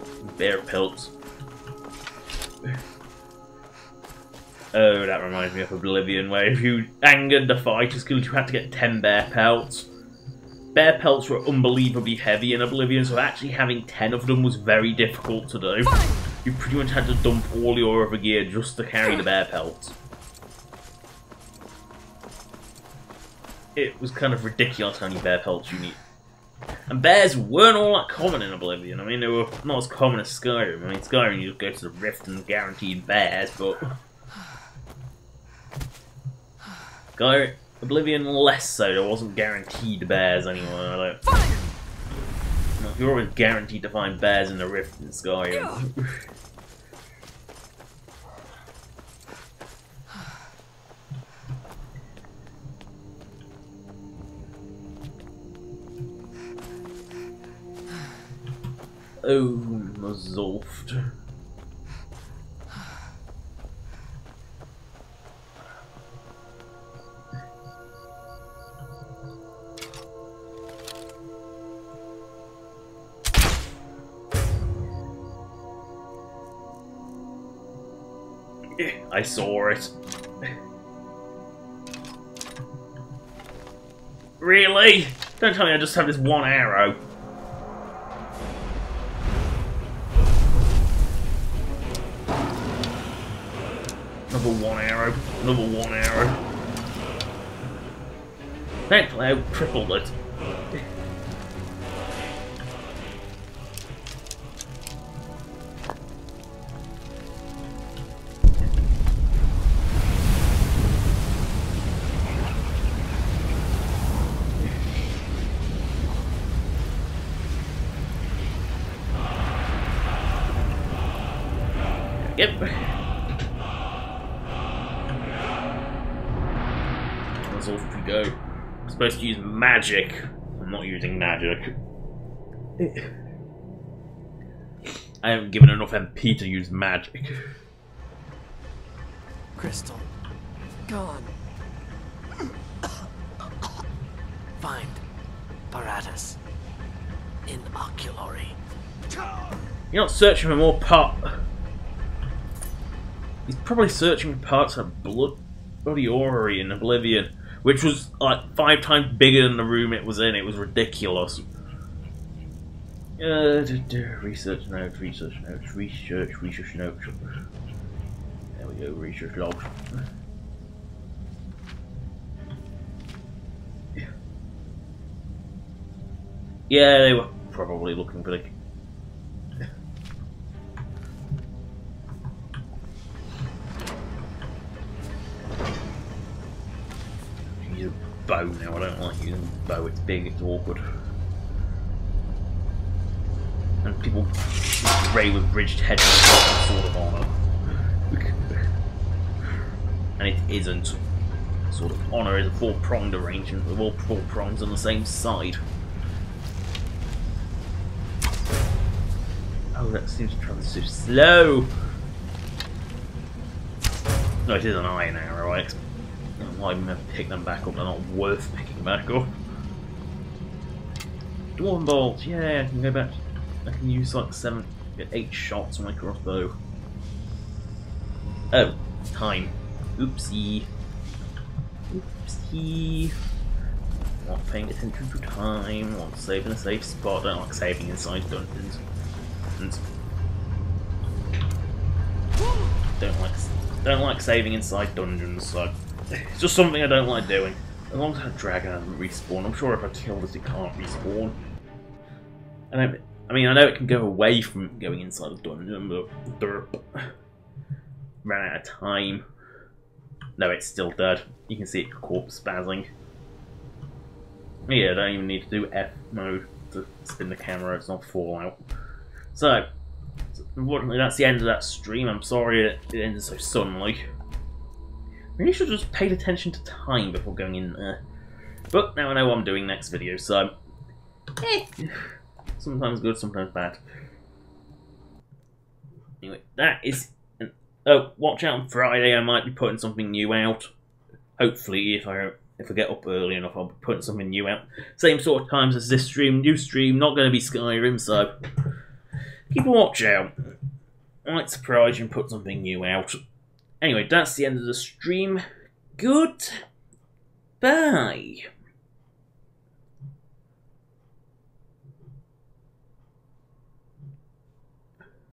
them. Bear pelts. Oh, that reminds me of Oblivion, where if you angered the fighters guild, you had to get 10 bear pelts. Bear pelts were unbelievably heavy in Oblivion, so actually having 10 of them was very difficult to do. You pretty much had to dump all your other gear just to carry the bear pelts. It was kind of ridiculous how many bear pelts you need. And bears weren't all that common in Oblivion. I mean, they were not as common as Skyrim. I mean, Skyrim you just go to the Rift and guaranteed bears, but... Oblivion less so, there wasn't guaranteed bears anywhere. You're always guaranteed to find bears in the Rift in Skyrim. Oh, Mazulft. I saw it. Really? Don't tell me I just have this one arrow. Another one arrow. Another one arrow. Thankfully, I tripled it. Yep. That's all we go. I'm supposed to use magic. I'm not using magic. I haven't given enough MP to use magic. Crystal. Gone. Find Paratus. In Oculary. You're not searching for more parts. He's probably searching for parts of bloody orrery in Oblivion, which was like 5 times bigger than the room it was in. It was ridiculous. Research notes, research notes, research notes. There we go, research logs. Yeah, they were probably looking for the... Use a bow now, I don't like using a bow, it's big, it's awkward. And people ray with bridged heads and Sword of Honor. And it isn't. Sword of Honor is a 4-pronged arrangement with all 4 prongs on the same side. Oh, that seems to travel so slow! No, it is an iron arrow, I'm not even going to pick them back up, they're not worth picking back up. Dwarven Bolt, yeah, I can go back. I can use like 8 shots on my crossbow. Oh, time. Oopsie. Oopsie. Not paying attention to time, not saving a safe spot, I don't like saving inside dungeons. And don't like saving inside dungeons, so it's just something I don't like doing. As long as that dragon hasn't respawned, I'm sure if I kill this it can't respawn. I mean, I know it can go away from going inside a dungeon, but derp. Ran out of time. No, it's still dead. You can see it corpse spazzing. Yeah, I don't even need to do F mode to spin the camera, it's not Fallout. So, unfortunately that's the end of that stream. I'm sorry it ended so suddenly. Really should have just paid attention to time before going in there. But now I know what I'm doing next video, so... sometimes good, sometimes bad. Anyway, that is... Oh, watch out on Friday, I might be putting something new out. Hopefully, if I get up early enough, I'll be putting something new out. Same sort of times as this stream, new stream, not going to be Skyrim, so... keep a watch out. I might surprise you and put something new out. Anyway, that's the end of the stream. Goodbye.